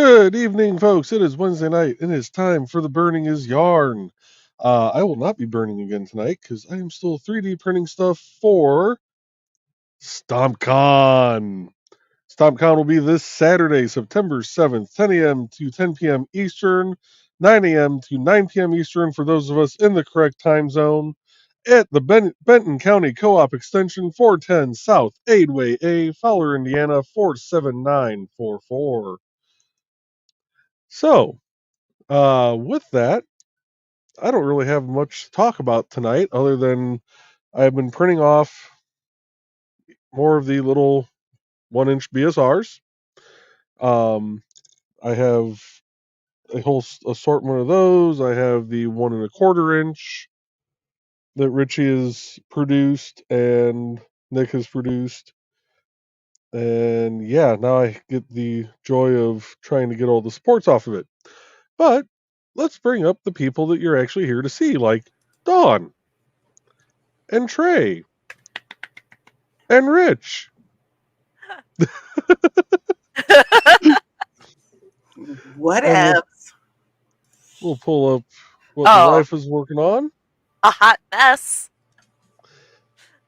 Good evening, folks. It is Wednesday night, and it's time for the Burning is Yarn. I will not be burning again tonight because I am still 3D printing stuff for StompCon. StompCon will be this Saturday, September 7th, 10 a.m. to 10 p.m. Eastern, 9 a.m. to 9 p.m. Eastern for those of us in the correct time zone, at the Benton County Co-op Extension 410 South Aidway A, Fowler, Indiana 47944. So, with that, I don't really have much to talk about tonight other than I've been printing off more of the little 1-inch BSRs. I have a whole assortment of those. I have the 1 1/4 inch that Richie has produced and Nick has produced. And yeah, now I get the joy of trying to get all the supports off of it. But let's bring up the people that you're actually here to see, like Dawn and Trey and Rich. What And else? we'll pull up what my wife is working on A hot mess.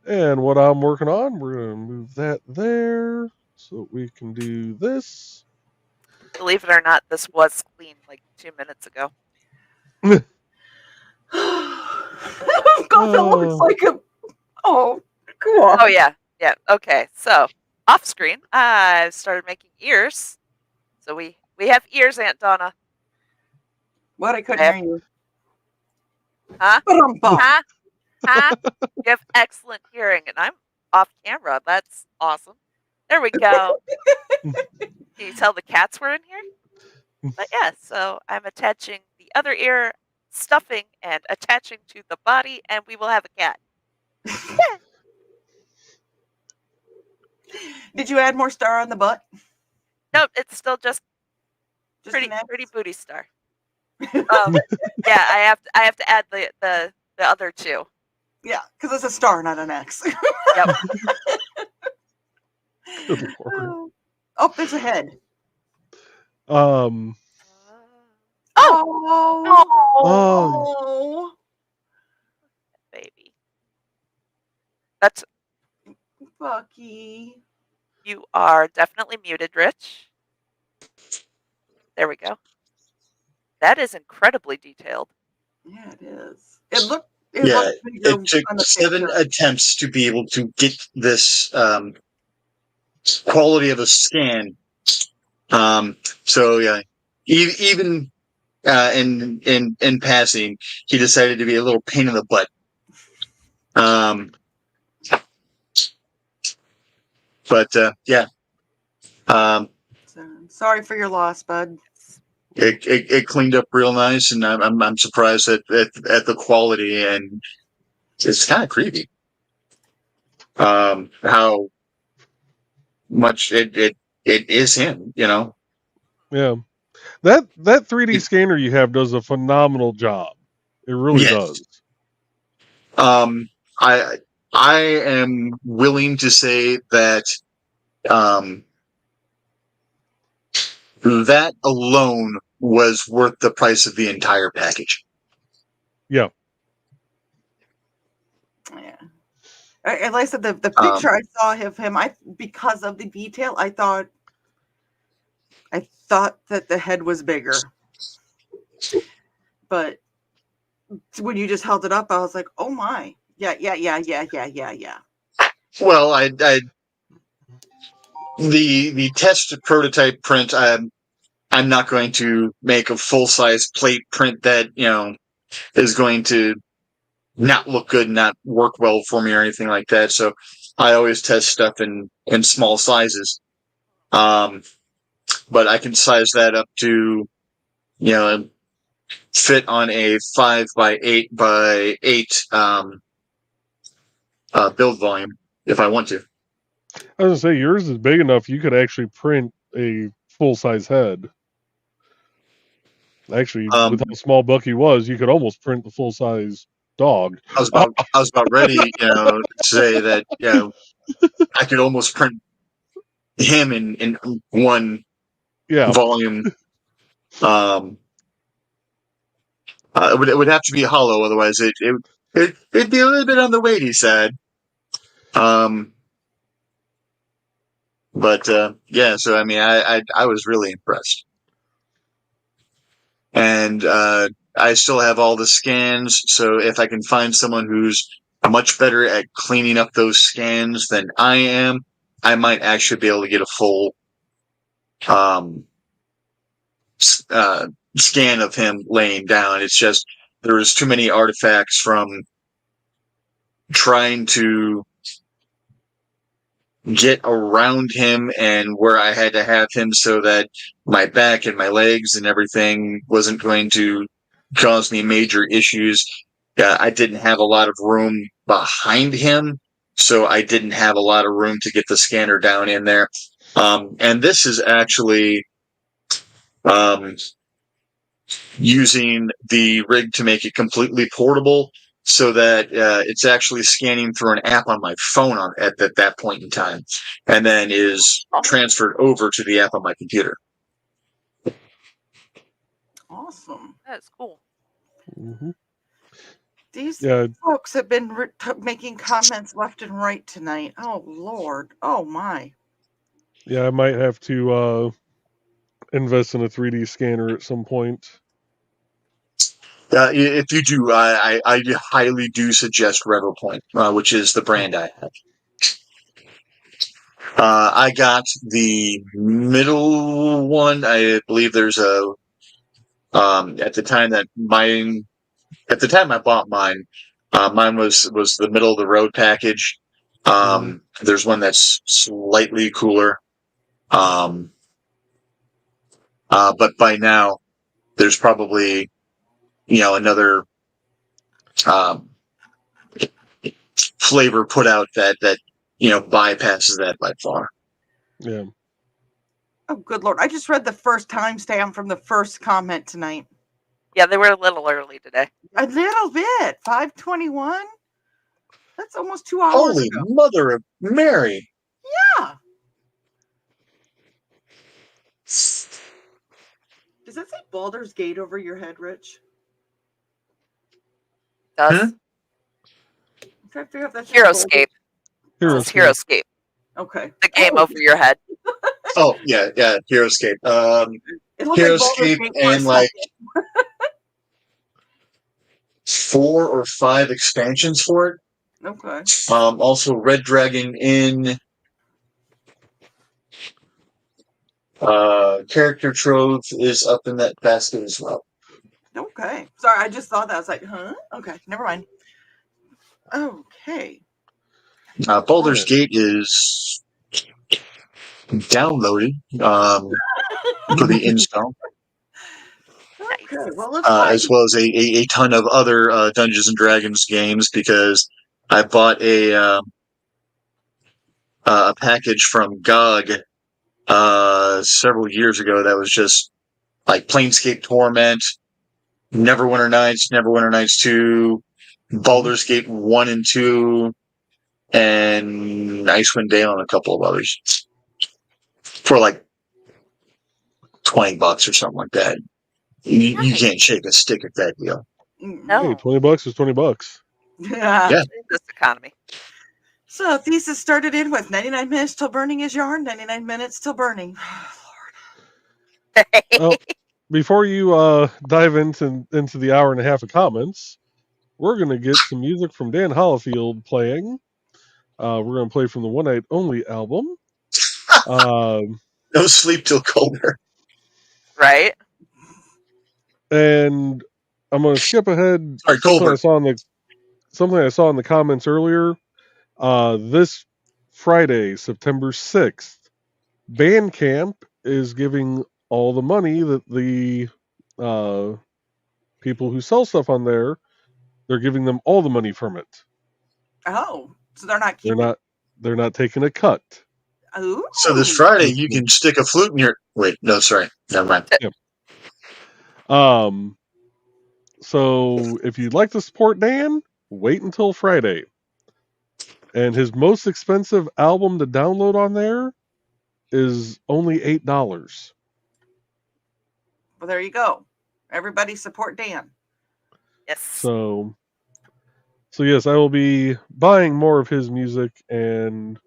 and what I'm working on. We're going to move that there so we can do this. Believe it or not, this was clean like 2 minutes ago. God, that looks like a. Oh, cool. Oh, yeah. Yeah. Okay. So, off screen, I've started making ears. So, we have ears, Aunt Donna. What? I couldn't hear you. Huh? Ba-dum-bum. Huh? You have excellent hearing, and I'm off camera. That's awesome. There we go. Can you tell the cats were in here? But yeah, so I'm attaching the other ear, stuffing, and attaching to the body, and we will have a cat. Did you add more star on the butt? Nope, it's still just pretty booty star. Yeah, I have to add the other two. Yeah, because it's a star, not an X. Yep. Good Lord. Oh, there's a head. Oh. Baby. That's Bucky. You are definitely muted, Rich. There we go. That is incredibly detailed. Yeah, it is. It looked. It took 7 attempts to be able to get this quality of a scan. So yeah, even in passing, he decided to be a little pain in the butt. But yeah. Sorry for your loss, bud. It cleaned up real nice, and I'm surprised at the quality, and it's kind of creepy. How much it is him, you know. Yeah, that 3D scanner you have does a phenomenal job. It really does. I am willing to say that that alone was worth the price of the entire package. Yeah. Yeah. Like I said, the picture I saw of him, because of the detail, I thought that the head was bigger. But when you just held it up, I was like, oh my. Yeah. Well, the test prototype print, I'm not going to make a full-size plate print that, is going to not look good, not work well for me or anything like that. So I always test stuff in small sizes. But I can size that up to, fit on a 5x8x8 build volume if I want to. I was gonna say yours is big enough you could actually print a full-size head. Actually, with how small Bucky was, you could almost print the full-size dog. I was about ready, to say that, I could almost print him in one volume It would have to be hollow, otherwise it'd be a little bit on the weighty side. But yeah, so I mean, I was really impressed, and I still have all the scans. So if I can find someone who's much better at cleaning up those scans than I am, I might actually be able to get a full scan of him laying down. It's just there was too many artifacts from trying to get around him and where I had to have him so that my back and my legs and everything wasn't going to cause me major issues. I didn't have a lot of room behind him, so I didn't have a lot of room to get the scanner down in there. And this is actually using the rig to make it completely portable, so that it's actually scanning through an app on my phone at that point in time, and then is transferred over to the app on my computer. Awesome. That's cool. Mm-hmm. These folks have been making comments left and right tonight. Oh, Lord. Oh, my. Yeah, I might have to invest in a 3D scanner at some point. If you do, I highly do suggest RevoPoint, which is the brand I have. I got the middle one. I believe there's a at the time I bought mine, mine was the middle of the road package. There's one that's slightly cooler. But by now there's probably, another flavor put out that bypasses that by far. Yeah. Oh, good Lord. I just read the first timestamp from the first comment tonight. Yeah, they were a little early today. A little bit. 5:21? That's almost 2 hours Holy ago. Mother of Mary. Yeah. Does that say Baldur's Gate over your head, Rich? Does. Hmm? I'm trying to figure out if that's Heroescape. Heroescape. It's Heroescape. Okay. The game over your head. Oh, yeah, Heroescape. It looked like Baldur's Heroescape Gate for a and like second. 4 or 5 expansions for it. Okay. Also, Red Dragon Inn, Character Trove is up in that basket as well. Okay. Sorry, I just thought that. I was like, huh? Okay, never mind. Okay. Baldur's Gate is downloaded for the install. Okay, well, let's play. As well as a ton of other Dungeons and Dragons games, because I bought a package from GOG several years ago that was just like Planescape Torment, Neverwinter Nights 2, Baldur's Gate 1 and 2, and Icewind Dale and a couple of others for like $20 or something like that. You can't shake a stick at that deal. No. Hey, $20 is $20. Yeah. Yeah. In this economy. So thesis started in with 99 minutes till burning is yarn, 99 minutes till burning. Well, before you dive into the hour and a half of comments, we're going to get some music from Dan Hollifield playing. We're going to play from the One Night Only album. No Sleep Till Colder. Right? And I'm going to skip ahead. Sorry, Something Colbert. I saw in the comments earlier. This Friday, September 6th, Bandcamp is giving all the money that the people who sell stuff on there, they're giving them all the money from it. Oh, so they're not keeping. They're not taking a cut. Ooh. So this Friday, you can stick a flute in your. Wait, no, sorry, never mind. Yep. So if you'd like to support Dan, wait until Friday. And his most expensive album to download on there is only $8. Well, there you go. Everybody support Dan. Yes. So yes, I will be buying more of his music and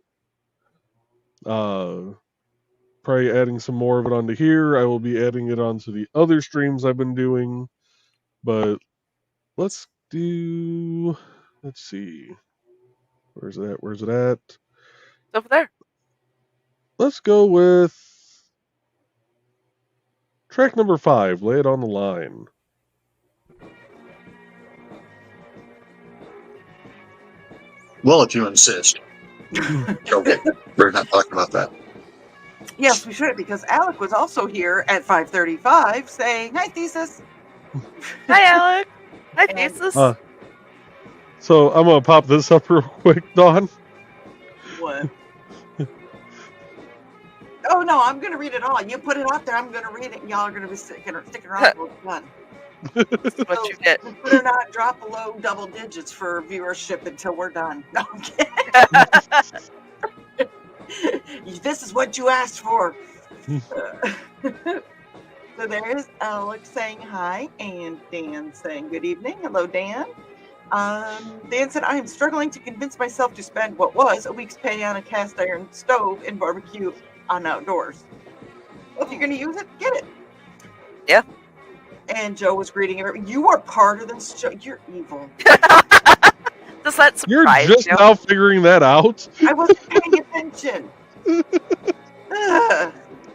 probably adding some more of it onto here. I will be adding it onto the other streams I've been doing. But let's see. Where's it at? It's over there. Let's go with track number 5, Lay It on the Line. Well, if you insist. Okay, we're not talking about that. Yes, we should, because Alec was also here at 5:35 saying, "Hi, Thesis." Hi, Alec. Hi, Thesis. So I'm going to pop this up real quick, Dawn. What? Oh, no, I'm going to read it all. You put it out there, I'm going to read it, and y'all are going to be sticking around till it's done. This is what you get. We better not drop below double digits for viewership until we're done. No, I'm kidding. This is what you asked for. So there is Alex saying hi and Dan saying good evening. Hello, Dan. Dan said, I am struggling to convince myself to spend what was a week's pay on a cast iron stove and barbecue on outdoors. Well, if you're going to use it, get it. Yeah. And Joe was greeting everyone. You are part of this show. You're evil. Does that surprise You're just you? now figuring that out? I wasn't paying attention.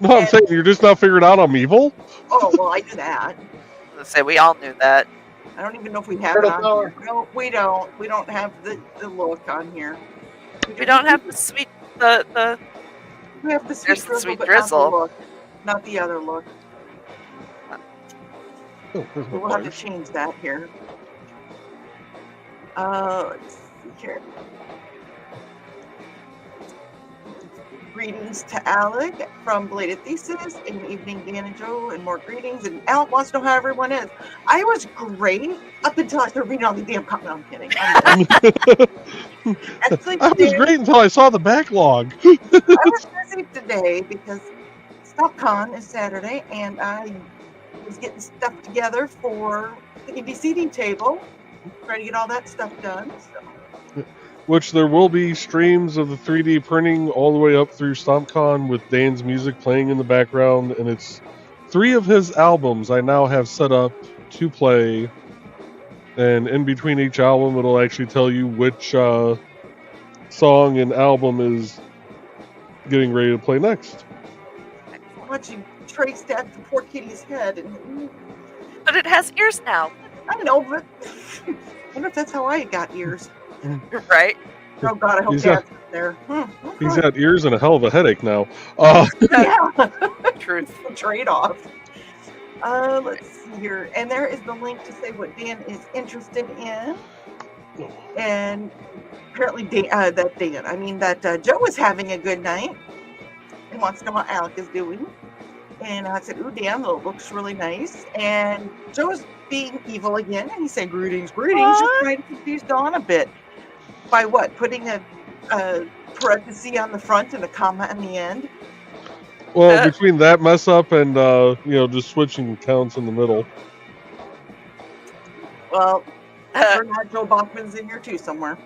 No, I'm saying you're just now figuring out I'm evil? Oh, well, I knew that. Let's say we all knew that. I don't even know if we have it on here. No, we don't. We don't have the look on here. We don't have the sweet the. We have the sweet There's the drizzle, sweet but drizzle. not the other look. Oh, there's my We'll have to fire. change that here. Let's see here. Greetings to Alec from Belated Thesis, and evening Dan and Joe, and more greetings. And Alec wants to know how everyone is. I was great up until I started reading all the damn comments. No, I'm kidding. Actually, I was great until I saw the backlog. I was busy today because StompCon is Saturday, and I was getting stuff together for the indie seating table, trying to get all that stuff done. So. Which there will be streams of the 3D printing all the way up through StompCon with Dan's music playing in the background, and it's 3 of his albums I now have set up to play, and in between each album it'll actually tell you which song and album is getting ready to play next. Watching Trey stab the poor kitty's head, and But it has ears now. I know, but I wonder if that's how I got ears. Right? Oh God, I hope He's Dad's up there. He's got ears and a hell of a headache now. Yeah. Truth. Trade-off. Let's see here, and there is the link to say what Dan is interested in, and apparently that Joe is having a good night and wants to know how Alec is doing. And I said, ooh, Dan, that looks really nice. And Joe is being evil again, and he said, greetings, just trying to confuse Dawn a bit. By what? Putting a parenthesis on the front and a comma in the end? Well, between that mess up and just switching counts in the middle. Well, we're not Joe Bachman's in here too somewhere.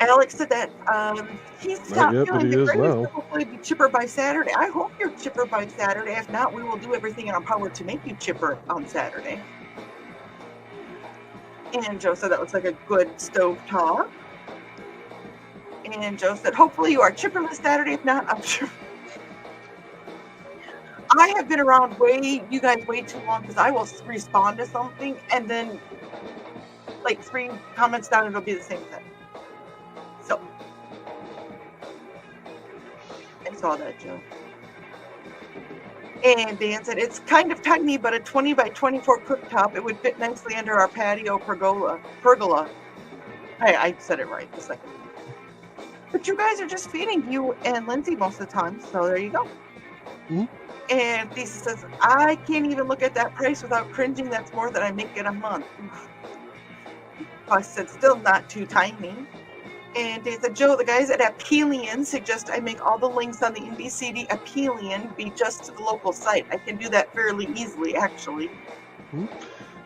Alex said that he's not Not yet, but feeling he the is greatest. now. Hopefully be chipper by Saturday. I hope you're chipper by Saturday. If not, we will do everything in our power to make you chipper on Saturday. And Joe said that looks like a good stove top. And Joe said, hopefully you are chipper this Saturday. If not, I'm sure. I have been around you guys way too long, because I will respond to something and then like 3 comments down, it'll be the same thing. So I saw that, Joe. And Dan said, it's kind of tiny, but a 20 by 24 cooktop. It would fit nicely under our patio pergola. I said it right the second. But you guys are just feeding you and Lindsay most of the time, so there you go. Mm-hmm. And Thesis says, I can't even look at that price without cringing. That's more than I make in a month. I said, still not too tiny. And Dan said, Joe, the guys at Apelian suggest I make all the links on the NBCD Apelian be just to the local site. I can do that fairly easily, actually.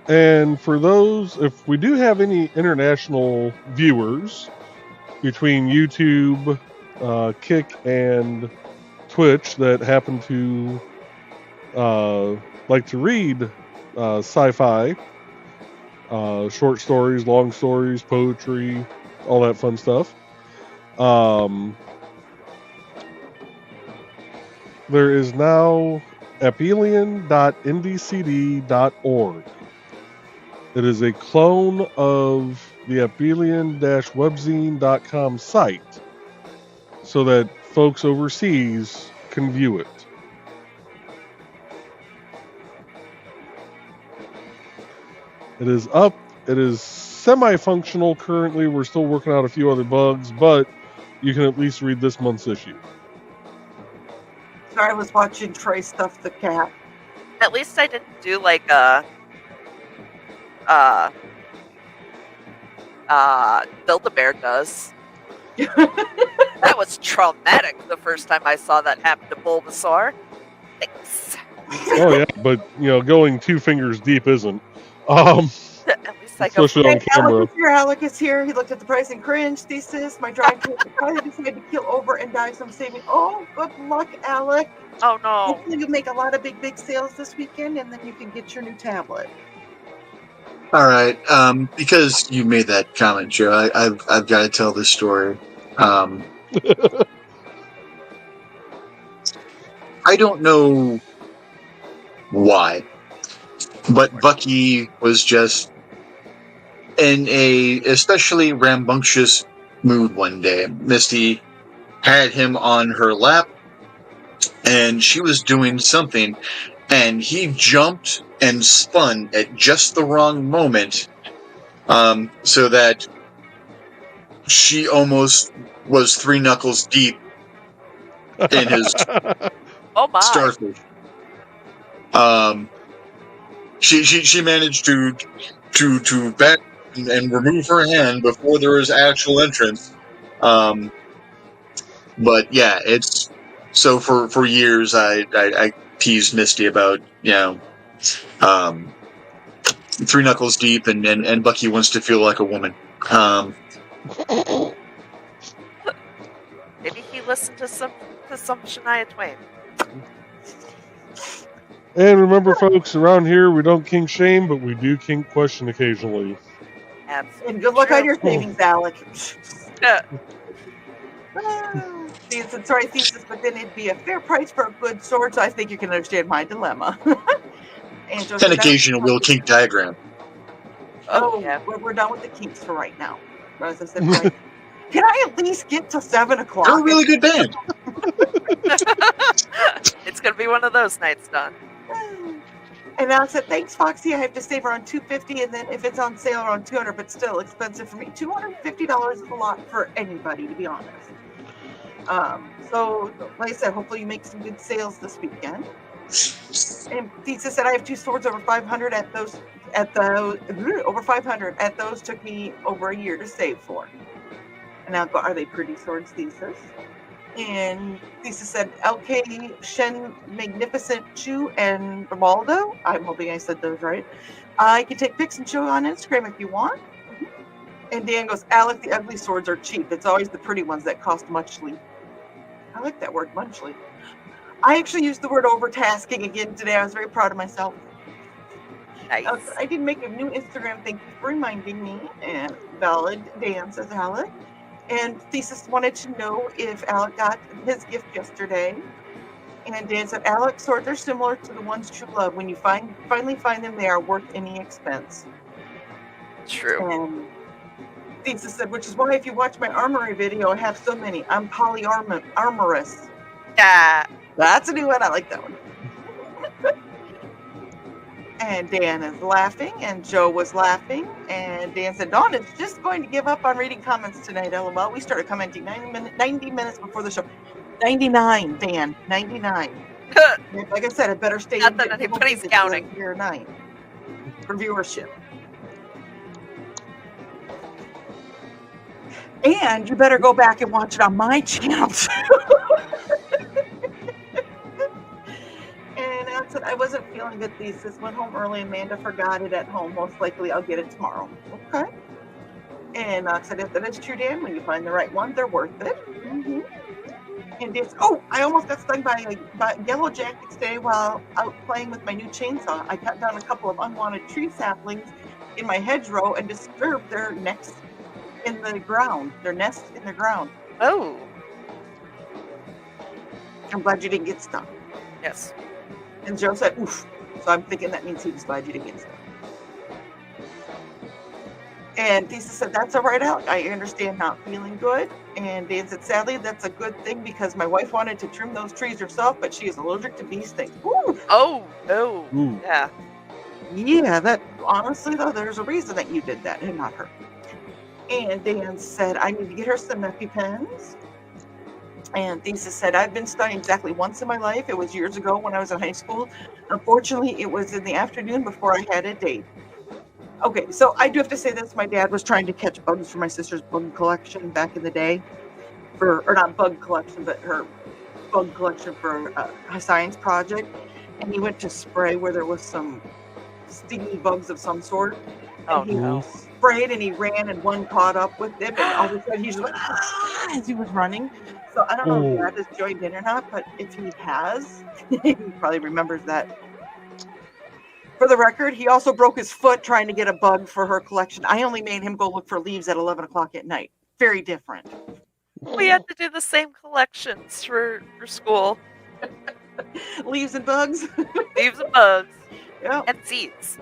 And for those, if we do have any international viewers between YouTube, Kick, and Twitch that happen to like to read sci-fi, short stories, long stories, poetry, all that fun stuff, there is now apelian.ndcd.org. It is a clone of the apelian-webzine.com site so that folks overseas can view it. It is up. It is semi-functional currently. We're still working out a few other bugs, but you can at least read this month's issue. Sorry, I was watching Trey stuff the cat. At least I didn't do like Build-A-Bear does. That was traumatic the first time I saw that happen to Bulbasaur. Thanks. Oh yeah, but going 2 fingers deep isn't. At least I go. Especially on camera. Alec is here. He looked at the price and cringed. Thesis. My drive to probably decided to kill over and die some saving. Oh, good luck, Alec. Oh no. Hopefully you make a lot of big sales this weekend, and then you can get your new tablet. All right, because you made that comment, Joe, I've got to tell this story. I don't know why, but Bucky was just in a especially rambunctious mood one day. Misty had him on her lap, and she was doing something, and he jumped and spun at just the wrong moment, so that she almost was 3 knuckles deep in his Oh my. starfish. She managed to back and remove her hand before there was actual entrance. But yeah, it's so for years I teased Misty about 3 knuckles deep and Bucky wants to feel like a woman. Maybe he listened to some Shania Twain. And remember, folks, around here we don't kink shame, but we do kink question occasionally. Absolutely. And good luck true. on your savings, Alec. Yeah. See, it's a sorry thesis, but then it'd be a fair price for a good sword, so I think you can understand my dilemma. And And occasional little kink diagram. Oh yeah. we're done with the kinks for right now. As I said, like, can I at least get to 7 o'clock? They're a really good band. It's gonna be one of those nights, Don. And I said, thanks, Foxy. I have to save around $250, and then if it's on sale, around $200, but still expensive for me. $250 is a lot for anybody, to be honest. So, like I said, hopefully you make some good sales this weekend. And Pizza said I have 2 swords over 500 at those. Over 500 at those took me over a year to save for. And now, are they pretty swords, Thesis? And Thesis said, LK, Shen, Magnificent Chu, and Rivaldo. I'm hoping I said those right. I can take pics and show on Instagram if you want. And Dan goes, Alec, the ugly swords are cheap. It's always the pretty ones that cost muchly. I like that word, muchly. I actually used the word overtasking again today. I was very proud of myself. Nice. I did make a new Instagram. Thank you for reminding me. And valid, Dan says Alec. And Thesis wanted to know if Alec got his gift yesterday. And Dan said, Alec, swords are similar to the ones True Love. When you finally find them, they are worth any expense. True. And Thesis said, which is why if you watch my armory video, I have so many. I'm polyarmorous. Yeah. That's a new one. I like that one. And Dan is laughing, and Joe was laughing, and Dan said, Dawn is just going to give up on reading comments tonight, LOL. We started commenting 90 minutes before the show. 99, Dan. 99. Like I said, I better stay Not that anybody's counting. Here 9 for viewership. And you better go back and watch it on my channel too. And I said I wasn't feeling good. Thesis went home early. Amanda forgot it at home. Most likely I'll get it tomorrow. Okay. And I said, if that is true, Dan, when you find the right one, they're worth it. Mm-hmm. And it's, I almost got stung by yellow jackets today while out playing with my new chainsaw. I cut down a couple of unwanted tree saplings in my hedgerow and disturbed their necks in the ground, their nests in the ground. Oh. I'm glad you didn't get stung. Yes. And Joe said, oof. So I'm thinking that means he was glad you didn't get stung. And Thesis said, that's all right, Alec. I understand not feeling good. And Dan said, sadly, that's a good thing because my wife wanted to trim those trees herself, but she is allergic to bee stings. Ooh. Oh, no. Ooh. Yeah. Yeah, that honestly, though, there's a reason that you did that and not her. And Dan said, I need to get her some EpiPens. And Thesis said, I've been stung exactly once in my life. It was years ago when I was in high school. Unfortunately, it was in the afternoon before I had a date. Okay, so I do have to say this. My dad was trying to catch bugs for my sister's bug collection back in the day. Or not bug collection, but her bug collection for a science project. And he went to spray where there was some stingy bugs of some sort. And he sprayed and he ran and one caught up with him. And all of a sudden he just went, as he was running. So I don't know if Dad has joined in or not, but if he has, he probably remembers that. For the record, he also broke his foot trying to get a bug for her collection. I only made him go look for leaves at 11 o'clock at night. Very different. We had to do the same collections for school. Leaves and bugs? Leaves and bugs. Yeah. And seeds.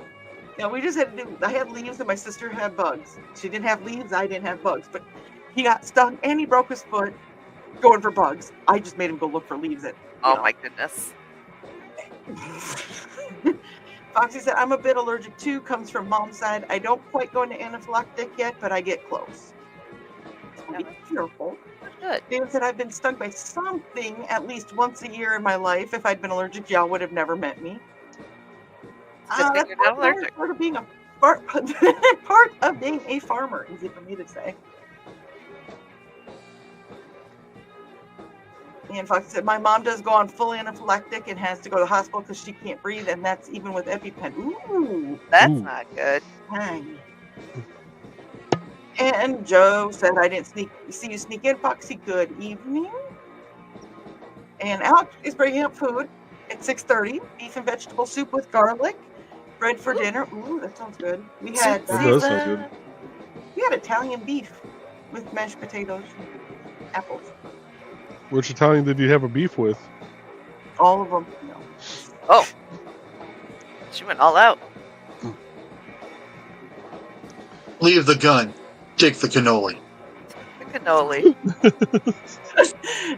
Yeah, we just had to do, I had leaves and my sister had bugs. She didn't have leaves, I didn't have bugs. But he got stung and he broke his foot going for bugs. I just made him go look for leaves at, my goodness. Foxy said, I'm a bit allergic too, comes from mom's side. I don't quite go into anaphylactic yet, but I get close. So be careful. Good. Dan said, I've been stung by something at least once a year in my life. If I'd been allergic, y'all would have never met me. That's you're not allergic. Part of being a part of being a farmer, easy for me to say. And Fox said, my mom does go on full anaphylactic and has to go to the hospital because she can't breathe, and that's even with EpiPen. Ooh. That's not good. Dang. And Joe said, I didn't see you sneak in, Foxy. Good evening. And Alec is bringing up food at 6:30. Beef and vegetable soup with garlic. Bread for dinner. Ooh, that sounds good. We had That does sound good. We had Italian beef with mashed potatoes, apples. Which Italian did you have a beef with? All of them. No. Oh. She went all out. Leave the gun. Take the cannoli. The cannoli.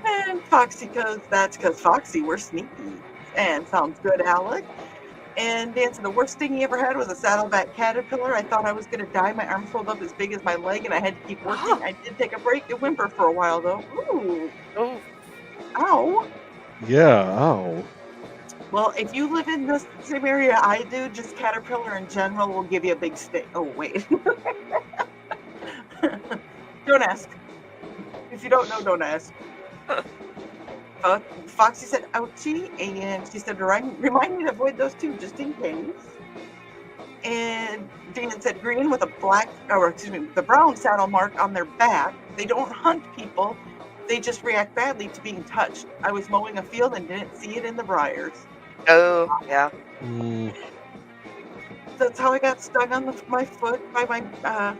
And Foxy goes, that's because Foxy, we're sneaky. And sounds good, Alec. And Dan said, the worst thing he ever had was a saddleback caterpillar. I thought I was going to die. My arm swelled up as big as my leg, and I had to keep working. I did take a break and whimper for a while, though. Ooh. Oh. Ow. Yeah, ow. Well, if you live in the same area I do, just caterpillar in general will give you a big stick. Oh, wait. Don't ask. If you don't know, don't ask. Foxy said, ouchie, and she said, remind me to avoid those two just in case. And Dan said, green with the brown saddle mark on their back. They don't hunt people. They just react badly to being touched. I was mowing a field and didn't see it in the briars. Oh, yeah. That's how I got stung on my foot by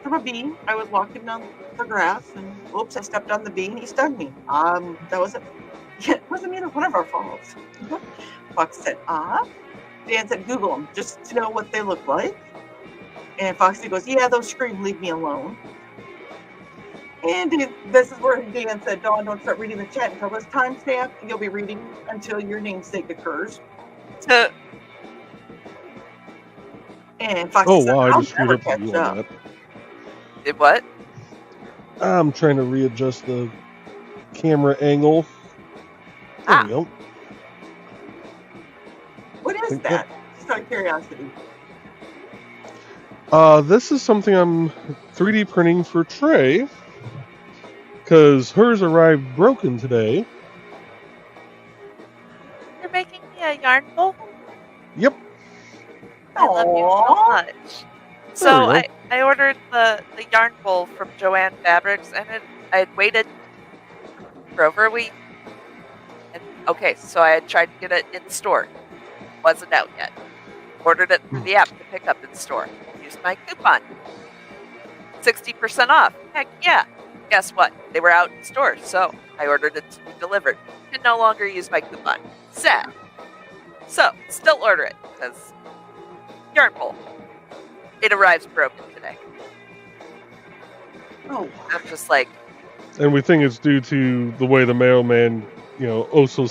from a bee. I was walking down the grass and whoops, I stepped on the bee and he stung me. That wasn't either one of our faults. Fox said, Dan said, Google them just to know what they look like. And Foxy goes, yeah, those scream, leave me alone. And this is where Dan said, Dawn, don't start reading the chat until this timestamp. You'll be reading until your namesake occurs. And Foxy said, I I'll just screwed never up the catch view up. on that. Did what? I'm trying to readjust the camera angle. There we go. What is that? Just out of curiosity. This is something I'm 3D printing for Trey. because hers arrived broken today. You're making me a yarn bowl? Yep. I love you so Aw. much. So There I ordered the yarn bowl from Joann Fabrics, and I had waited for over a week. And okay, so I had tried to get it in store. Wasn't out yet. Ordered it through the app to pick up in store. Used my coupon. 60% off. Heck yeah. Guess what? They were out in store, so I ordered it to be delivered. Can no longer use my coupon. Sad. So, still order it, because yarn bowl. It arrives broken today. Oh, I'm just like, And we think it's due to the way the mailman, so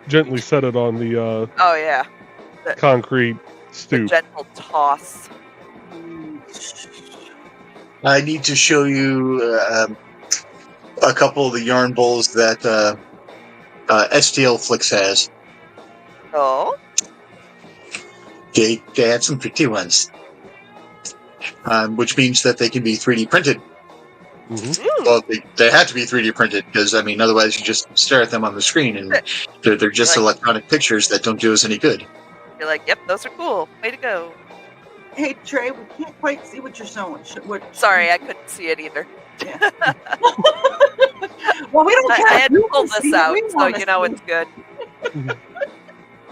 gently set it on the oh yeah, concrete the stoop. gentle toss. I need to show you a couple of the yarn bowls that STL Flix has. Oh, They had some pretty ones, which means that they can be 3D printed. Mm-hmm. ooh. Well, they had to be 3D printed because, otherwise you just stare at them on the screen and they're just Right. electronic pictures that don't do us any good. You're like, yep, those are cool. Way to go. hey Trey, we can't quite see what you're showing. Sorry, I couldn't see it either. Well, we don't care. I had to You pull can this see it. out, We so wanna you know see it's good.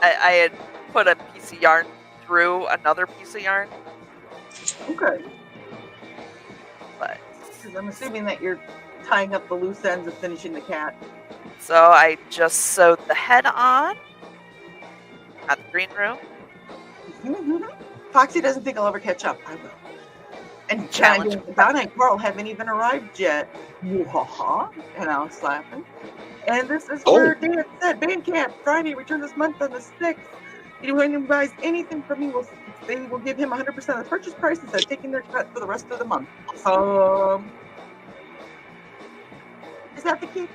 I had put a piece of yarn through another piece of yarn, it. Okay. but 'Cause I'm assuming that you're tying up the loose ends and finishing the cat. so I just sewed the head on at the green room. Foxy doesn't think I'll ever catch up. I will. And Challenge. Donna and Carl haven't even arrived yet. Woo-ha-ha. And I was laughing. And this is where Dan said, Bandcamp, Friday, return this month on the 6th. Anyone who buys anything from me, they will give him 100% of the purchase price instead of taking their cut for the rest of the month. Is that the kiki?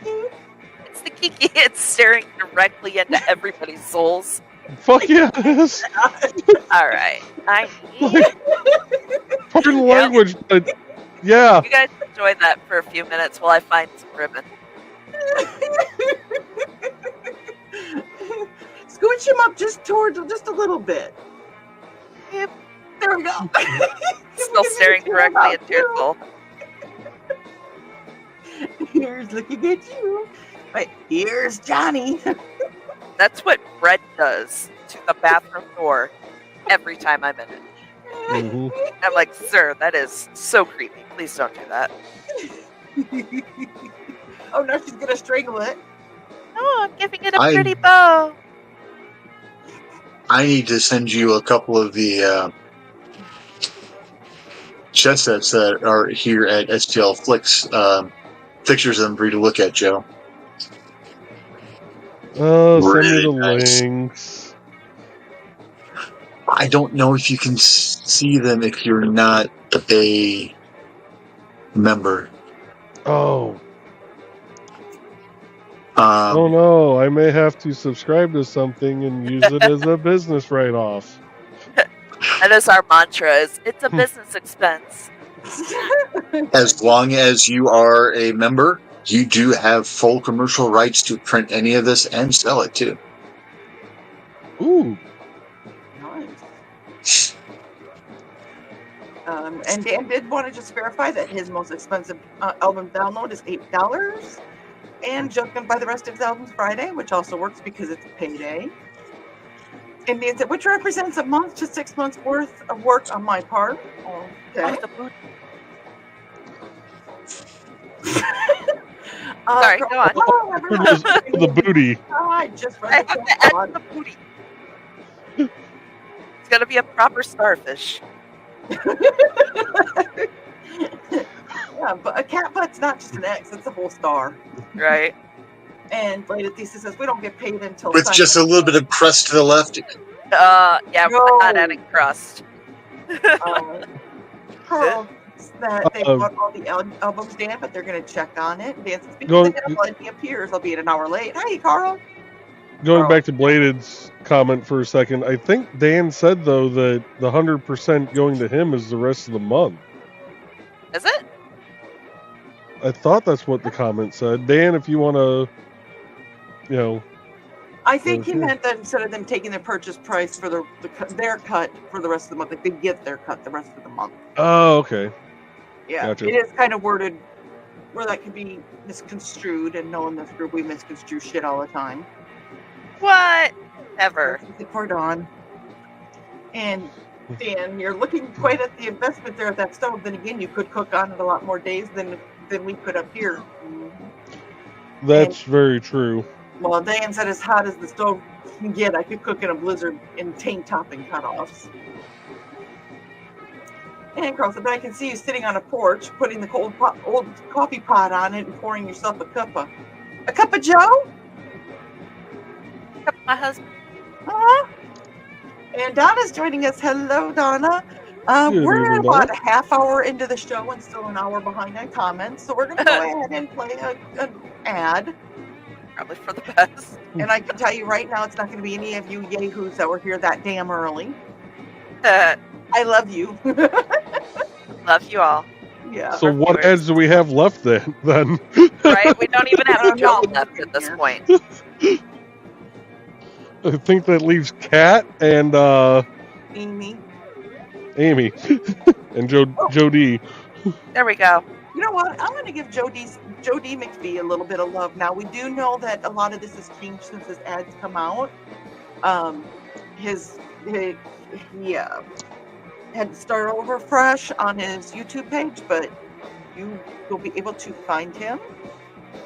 It's the Kiki. It's staring directly into everybody's souls. Fuck yes. All right, I need Pardon the Yep. language, but yeah. you guys enjoy that for a few minutes while I find some ribbon. Scooch him up just a little bit. Yep. There we go. Still staring directly into your soul. Here's looking at you. But here's Johnny. That's what Brett does to the bathroom door every time I'm in it. Mhm. I'm like, sir, that is so creepy. Please don't do that. Oh, now she's gonna strangle it. Oh, I'm giving it a pretty bow. I need to send you a couple of the chess sets that are here at STL Flix. Pictures of them for you to look at, Joe. Send me Really the nice. links. I don't know if you can see them if you're not a member. Oh. Oh no, I may have to subscribe to something and use it as a business write-off. That is our mantra. It's a business expense. As long as you are a member, you do have full commercial rights to print any of this and sell it too. Ooh. Nice. And Dan did want to just verify that his most expensive album download is $8. And Joe can buy the rest of his albums Friday, which also works because it's payday. And Dan said, which represents a month to 6 months worth of work on my part. Okay. Sorry, go on. Hello, everyone. The booty. I just I read have the to add chat. the booty. It's gonna be a proper starfish. Yeah, but a cat butt's not just an X, it's a whole star. Right. And Bladed Thesis says we don't get paid until With Sunday. just a little bit of crust to the left. Yeah, No. we're not adding crust. Carl, that they bought all the albums, Dan, but they're going to check on it. Dan says, because the devil, and he appears, I'll be an hour late. Hey, Carl. Going Carl. back to Bladed's comment for a second, I think Dan said, though, that the 100% going to him is the rest of the month. Is it? I thought that's what the comment said. Dan, if you want to, I think he meant that instead of them taking their purchase price for their cut for the rest of the month, like they get their cut the rest of the month. Oh, okay. Yeah, Gotcha. It is kind of worded where that could be misconstrued, and knowing this group, we misconstrue shit all the time. What? Ever. For Dawn. And Dan, you're looking quite at the investment there at that stove. Then again, you could cook on it a lot more days than we could up here. That's very true. Well, Dan said as hot as the stove can get, I could cook in a blizzard in tank topping cutoffs. And Carl said, but I can see you sitting on a porch, putting the old coffee pot on it and pouring yourself a cup of Joe? A cup of my husband. And Donna's joining us. Hello, Donna. We're about a half hour into the show and still an hour behind on comments. So we're going to go ahead and play an ad. Probably for the best. And I can tell you right now, it's not going to be any of you yahoos that were here that damn early. I love you. Love you all. Yeah. So what ads do we have left then? Right? We don't even have Joe left at this point. I think that leaves Kat and Amy and Joe D. There we go. You know what? I'm going to give Joe D. McPhee a little bit of love. Now, we do know that a lot of this has changed since his ads come out. He had to start over fresh on his YouTube page, but you will be able to find him.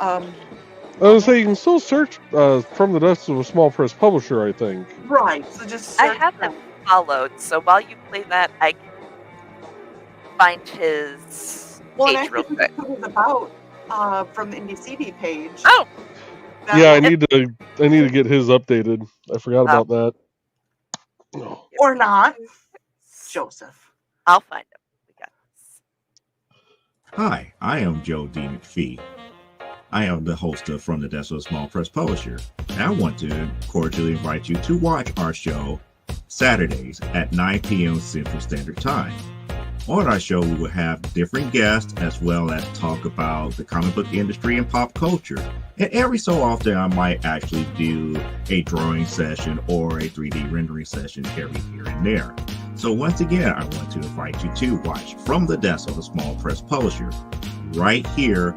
I was saying you can still search From the Dust of a Small Press Publisher, I think. Right. So just I have him followed, so while you play that, I can find his page real quick. It was about from the Indie CD page. Oh. Yeah, I need to get his updated. I forgot about that. Or not. Joseph. I'll find him. We got this. Hi, I am Joe D. McPhee. I am the host of From the Desk of a Small Press Publisher, and I want to cordially invite you to watch our show Saturdays at 9 p.m. Central Standard Time. On our show, we will have different guests as well as talk about the comic book industry and pop culture. And every so often, I might actually do a drawing session or a 3D rendering session every here and there. So once again, I want to invite you to watch From the Desk of a Small Press Publisher right here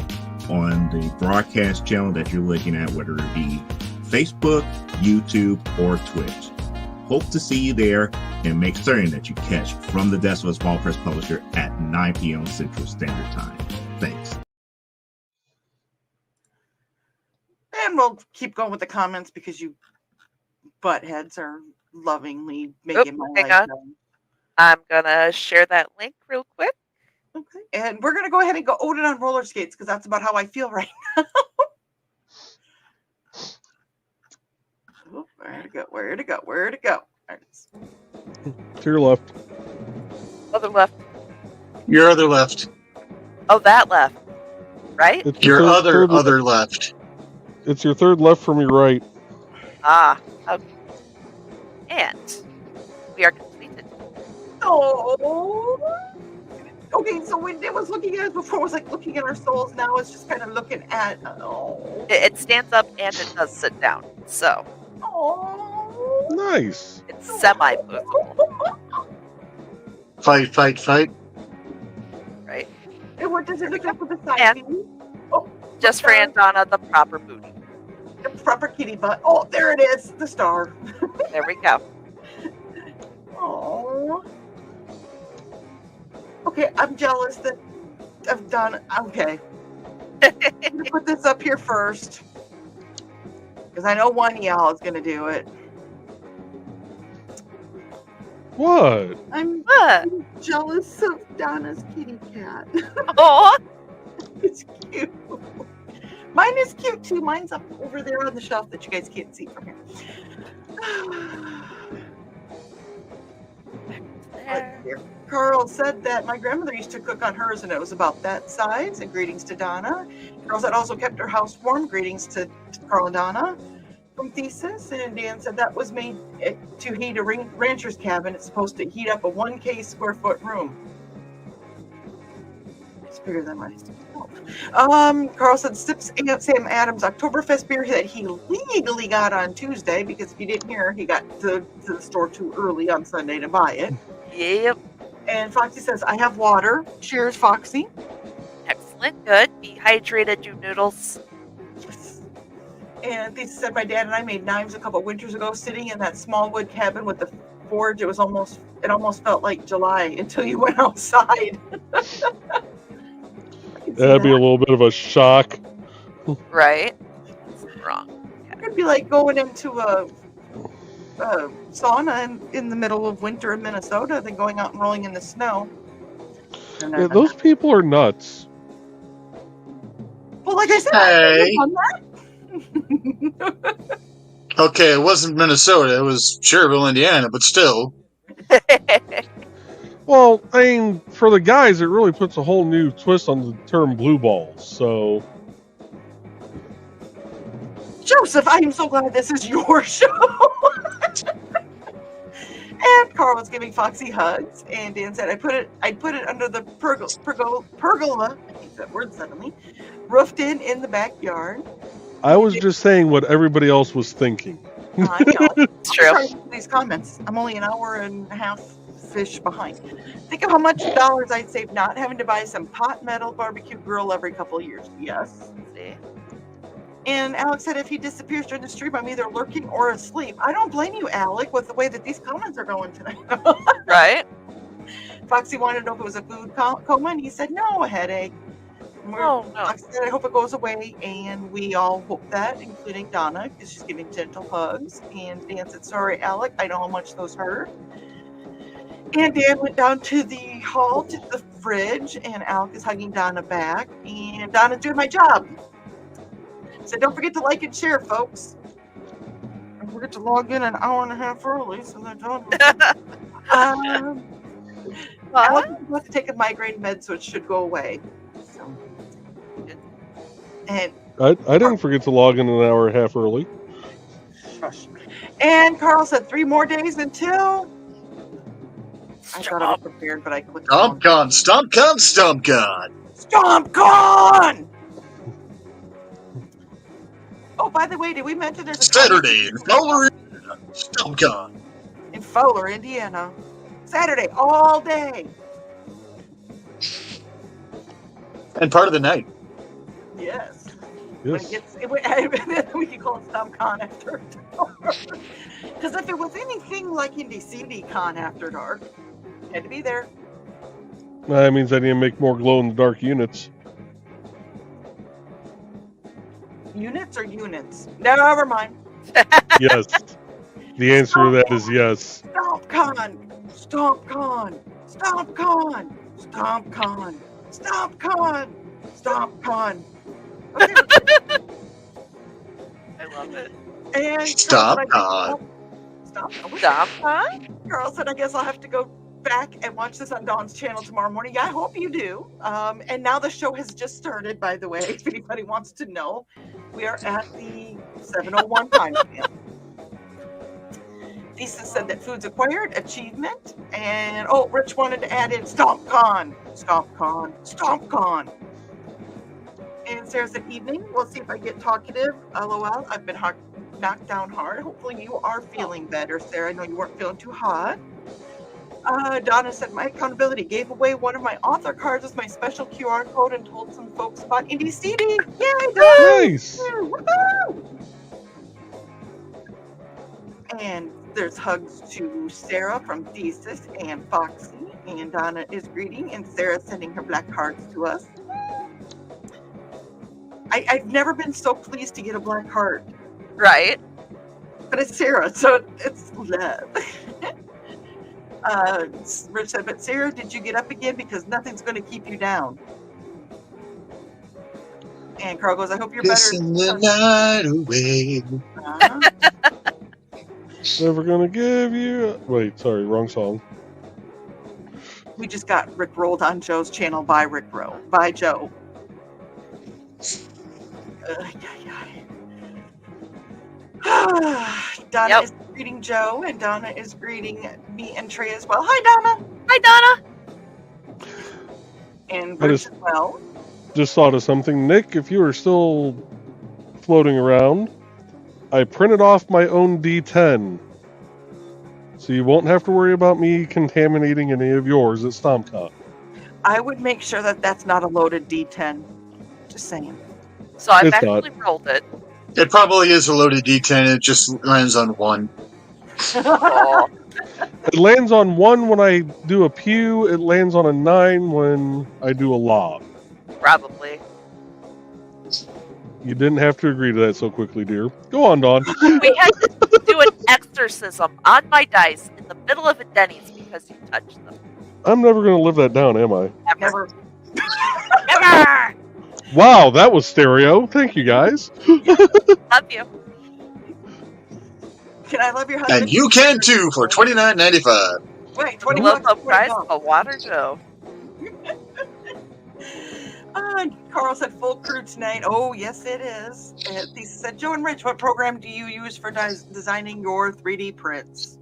on the broadcast channel that you're looking at, whether it be Facebook, YouTube, or Twitch. Hope to see you there, and make certain that you catch From the Desk of a Small Press Publisher at 9 p.m. Central Standard Time. Thanks. And we'll keep going with the comments because you buttheads are lovingly making my life done. I'm going to share that link real quick. Okay. And we're going to go ahead and go Odin on roller skates because that's about how I feel right now. Where to go? Right. To your left. Other left. Your other left. Oh, that left. Right? It's your third other left. It's your third left from your right. Ah, okay. And we are completed. Oh. Okay, so when it was looking at us before, it was like looking at our souls. Now it's just kind of looking at. Oh. It stands up and it does sit down. So. Oh. Nice. It's semi-movable. Fight. Right. And what does it look like with the side view? Oh, just for Aunt Donna, the proper booty. The proper kitty butt. Oh, there it is. The star. There we go. Oh. Okay, I'm jealous that I've done. Okay. I'm going to put this up here first. Because I know one of y'all is going to do it. What? I'm jealous of Donna's kitty cat. Oh, it's cute. Mine is cute too. Mine's up over there on the shelf that you guys can't see from here. there. Carl said that my grandmother used to cook on hers and it was about that size. And greetings to Donna. Carl said also kept her house warm. Greetings to Carl and Donna from Thesis. And Dan said that was made to heat a rancher's cabin. It's supposed to heat up a 1K square foot room. bigger than myself. Carl said sips Sam Adams Oktoberfest beer that he legally got on Tuesday, because if you didn't hear, he got to the store too early on Sunday to buy it. Yep. And Foxy says, I have water. Cheers, Foxy. Excellent. Good. Be hydrated, you noodles. And Lisa said, my dad and I made knives a couple winters ago, sitting in that small wood cabin with the forge. It almost felt like July until you went outside. That'd be a little bit of a shock. Right. That's wrong. It'd be like going into a sauna in the middle of winter in Minnesota, then going out and rolling in the snow. Yeah, those people are nuts. Well, like I said, Hey. I've done that. Okay, it wasn't Minnesota. It was Cherville, Indiana, but still. Well, I mean, for the guys, it really puts a whole new twist on the term blue balls. So, Joseph, I am so glad this is your show. And Carl was giving Foxy hugs, and Dan said, I'd put it under the pergola, I hate that word suddenly, roofed in the backyard. I was just saying what everybody else was thinking. I know. It's true. I'm trying to read these comments. I'm only an hour and a half fish behind. Think of how much dollars I'd save not having to buy some pot metal barbecue grill every couple of years. Yes. See? And Alex said, if he disappears during the stream, I'm either lurking or asleep. I don't blame you, Alec, with the way that these comments are going tonight. Right? Foxy wanted to know if it was a food coma, and he said, no, a headache. Oh, no. Foxy said, I hope it goes away, and we all hope that, including Donna, because she's giving gentle hugs. And Dan said, sorry, Alec, I know how much those hurt. And Dan went down to the hall to the fridge, and Alec is hugging Donna back, and Donna's doing my job. So don't forget to like and share, folks. Don't forget to log in an hour and a half early so that Don Alex is about to take a migraine med, so it should go away. So, and I didn't forget to log in an hour and a half early. shush. And Carl said 3 more days until. I thought I was prepared, but I clicked. StompCon, StompCon, StompCon. StompCon! Oh, by the way, did we mention there's a Saturday in Fowler, StompCon. in Fowler, Indiana? Saturday, all day. And part of the night. Yes. When Yes. we can call it StompCon after dark. Because if it was anything like Indie CD Con after dark, it had to be there. That means I need to make more glow-in-the-dark units. Units or units? Never mind. Yes. The answer to that is yes. StompCon! StompCon! StompCon! StompCon! StompCon! StompCon! Okay. I love it. And StompCon. Stop, huh? Carl said, I guess I'll have to go back and watch this on Dawn's channel tomorrow morning. Yeah, I hope you do. And now the show has just started, by the way, if anybody wants to know. We are at the 7:01 time stamp. Lisa said that food's acquired, achievement, and Rich wanted to add in StompCon, StompCon, StompCon. And Sarah said, evening. We'll see if I get talkative. LOL. I've been knocked down hard. Hopefully you are feeling better, Sarah. I know you weren't feeling too hot. Donna said, my accountability gave away one of my author cards with my special QR code and told some folks about Indie CD. Yay, Donna! Nice. Woohoo! And there's hugs to Sarah from Thesis and Foxy. And Donna is greeting, and Sarah's sending her black cards to us. I've never been so pleased to get a black heart. Right. But it's Sarah, so it's love. Rich said, but Sarah, did you get up again? Because nothing's going to keep you down. And Carl goes, I hope you're Kissing better. the night away. Never gonna give you. Wait, sorry, wrong song. We just got Rick rolled on Joe's channel by by Joe. Donna is greeting Joe, and Donna is greeting me and Trey as well. Hi, Donna. Hi, Donna. And I Bruce as well. just thought of something. Nick, if you are still floating around, I printed off my own D10. So you won't have to worry about me contaminating any of yours at StompCon. I would make sure that that's not a loaded D10. Just saying. So I've It's actually rolled it. It probably is a loaded D10. It just lands on 1. Oh, It lands on 1 when I do a pew. It lands on a 9 when I do a lob. probably. You didn't have to agree to that so quickly, dear. Go on, Dawn. We had to do an exorcism on my dice in the middle of a Denny's because you touched them. I'm never going to live that down, am I? Never. Never! Wow, that was stereo. Thank you, guys. Love you. Can I love your husband? And you can too for $29.95. Wait, 20 Low bucks. price, $20. a water Joe. Carl said full crew tonight. Oh, yes, it is. And Lisa said, Joe and Rich, what program do you use for designing your 3D prints?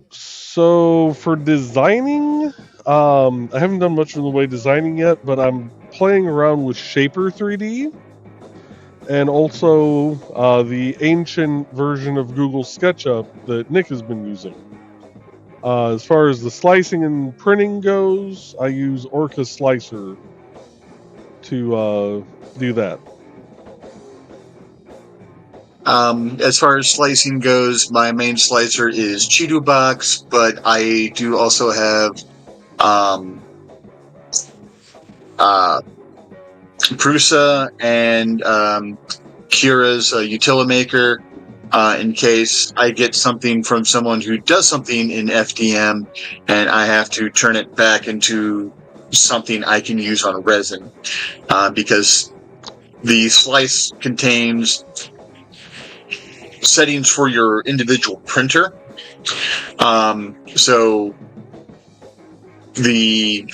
So for designing, I haven't done much in the way of designing yet, but I'm playing around with Shaper 3D and also the ancient version of Google SketchUp that Nick has been using. As far as the slicing and printing goes, I use Orca Slicer to do that. As far as slicing goes, my main slicer is Cheeto Box, but I do also have Prusa and Kira's Utilimaker in case I get something from someone who does something in FDM and I have to turn it back into something I can use on resin, because the slice contains settings for your individual printer. So the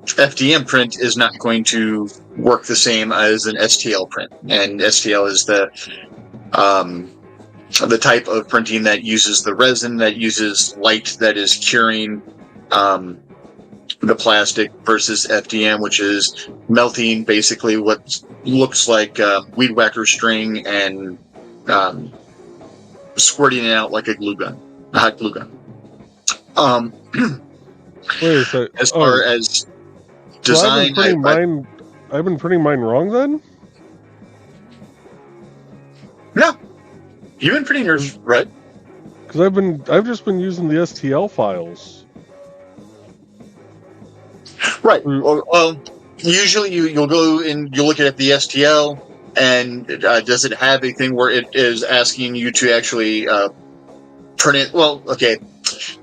FDM print is not going to work the same as an STL print, and STL is the type of printing that uses the resin, that uses light that is curing the plastic, versus FDM, which is melting basically what looks like weed whacker string and squirting it out like a glue gun, a hot glue gun. Wait a sec. As far as design, so I've been printing mine wrong then? No, you've been printing yours right. Because I've just been using the STL files. Right. Well, usually you'll go and you'll look at the STL, and does it have a thing where it is asking you to actually print it? Well, okay,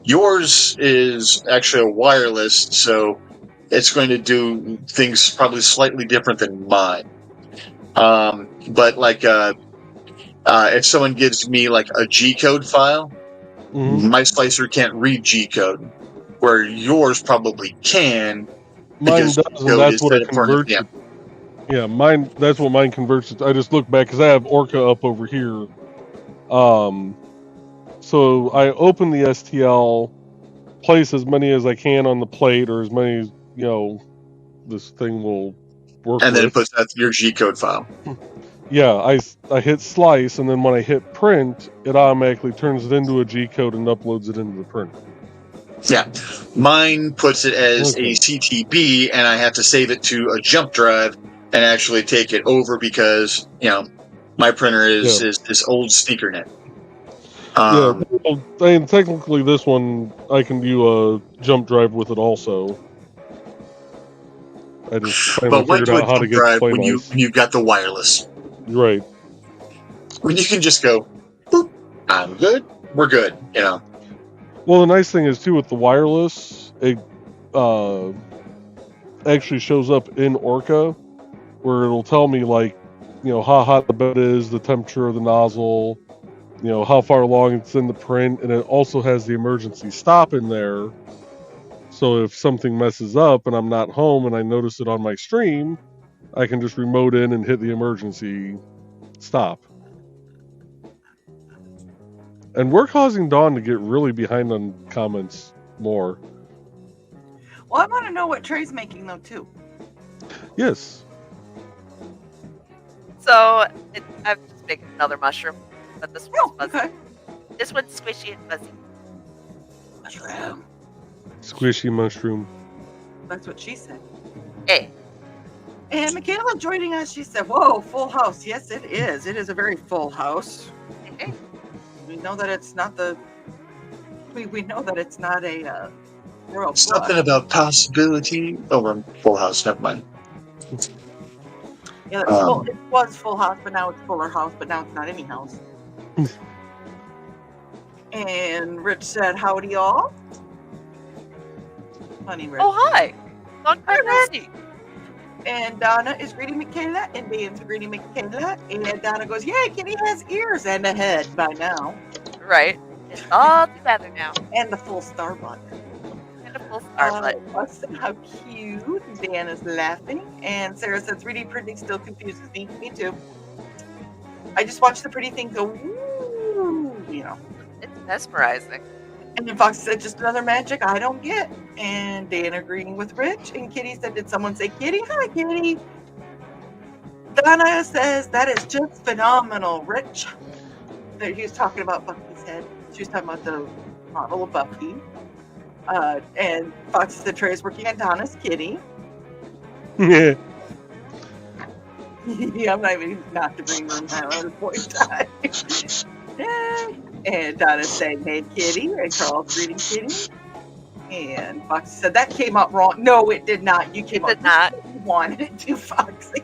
yours is actually a wireless, so it's going to do things probably slightly different than mine. But like, if someone gives me like a G-code file, my slicer can't read G-code, where yours probably can. Mine does, and that's what it converts it. Yeah, mine. That's what mine converts it. I just look back because I have Orca up over here. So I open the STL, place as many as I can on the plate, or as many as this thing will work. And then it puts out your G-code file. Yeah, I hit slice, and then when I hit print, it automatically turns it into a G-code and uploads it into the printer. Yeah, mine puts it as a CTB, and I have to save it to a jump drive and actually take it over because my printer is this old sneakernet. And technically this one I can do a jump drive with it also. I just finally figured out how to get the when you've got the wireless. Right. When you can just go, boop, I'm good, we're good, Well, the nice thing is too with the wireless, it actually shows up in Orca, where it'll tell me like, how hot the bed is, the temperature of the nozzle, how far along it's in the print, and it also has the emergency stop in there. So if something messes up and I'm not home and I notice it on my stream, I can just remote in and hit the emergency stop. And we're causing Dawn to get really behind on comments more. Well, I want to know what Trey's making, though, too. Yes. So I'm just making another mushroom, but this one's Oh, fuzzy. okay. This one's squishy and fuzzy. Mushroom. Squishy mushroom. That's what she said. Hey. And Michaela joining us, she said, whoa, full house. Yes, it is. It is a very full house. Hey. We know that it's not we know that it's not a royal Something flush. about possibility. Oh, we're Full House. Never mind. Yeah, it's full. It was full house, but now it's fuller house, but now it's not any house. And Rich said, howdy, y'all. Funny, Rich. Oh, hi. Long time no see. And Donna is greeting Michaela, and Dan's greeting Michaela. And Donna goes, yay, Kitty has ears and a head by now. Right. It's all together now. And the full Starbucks. And a full Starbucks. How cute. Dan is laughing. And Sarah says, 3D printing still confuses me. Me too. I just watch the pretty thing go, woo, you know. It's mesmerizing. And then Fox said, just another magic I don't get. And Dan agreeing with Rich. And Kitty said, did someone say Kitty? Hi, Kitty. Donna says, that is just phenomenal, Rich. That he was talking about Buffy's head. She was talking about the model of Buffy. And Fox said, Trey is working on Donna's kitty. Yeah. Yeah, I'm not even not to bring room down at this point in time. And Donna's saying, hey, Kitty. And Carl's reading Kitty. And Foxy said, that came out wrong. No, it did not. You came out not. You wanted it to, Foxy.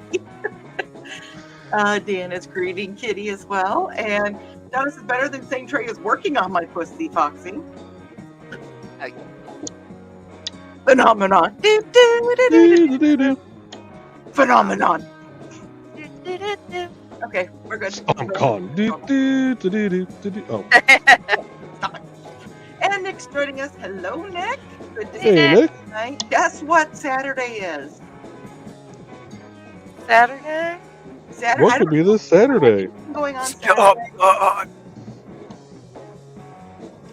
Dan is greeting Kitty as well. And Donna says, better than saying Trey is working on my pussy, Foxy. Phenomenon. Do, do, do, do, do, do. Phenomenon. Okay, we're good. StompCon. Oh. And Nick's joining us. Hello, Nick. Good to see Hey, you Nick. tonight. Guess what Saturday is? Saturday? What could be this Saturday? Going on Saturday. I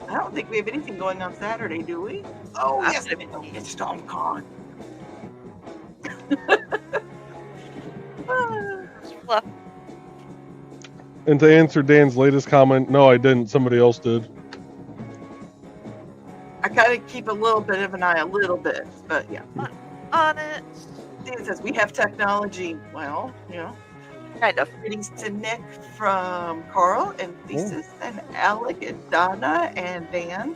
don't think we have anything going on Saturday, do we? Oh, yes, we do. It's StompCon. Fluff. And to answer Dan's latest comment, no, I didn't. Somebody else did. I kind of keep a little bit of an eye, a little bit, but yeah. On it. Dan says we have technology. Well, you know. Kind of. Greetings to Nick from Carl and Thesis and Alec and Donna and Dan.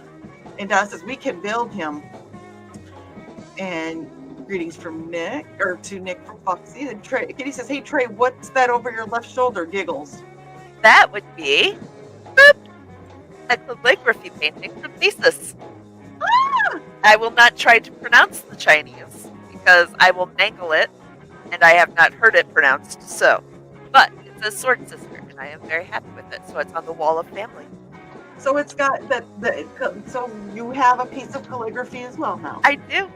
And Donna says we can build him. And greetings from Nick, or to Nick from Foxy. And Trey, Kitty says, hey Trey, what's that over your left shoulder? Giggles. That would be boop, a calligraphy painting from Thesis. Ah! I will not try to pronounce the Chinese because I will mangle it, and I have not heard it pronounced so. But it says Sword Sister, and I am very happy with it. So it's on the wall of family. So it's got that. So you have a piece of calligraphy as well now. I do.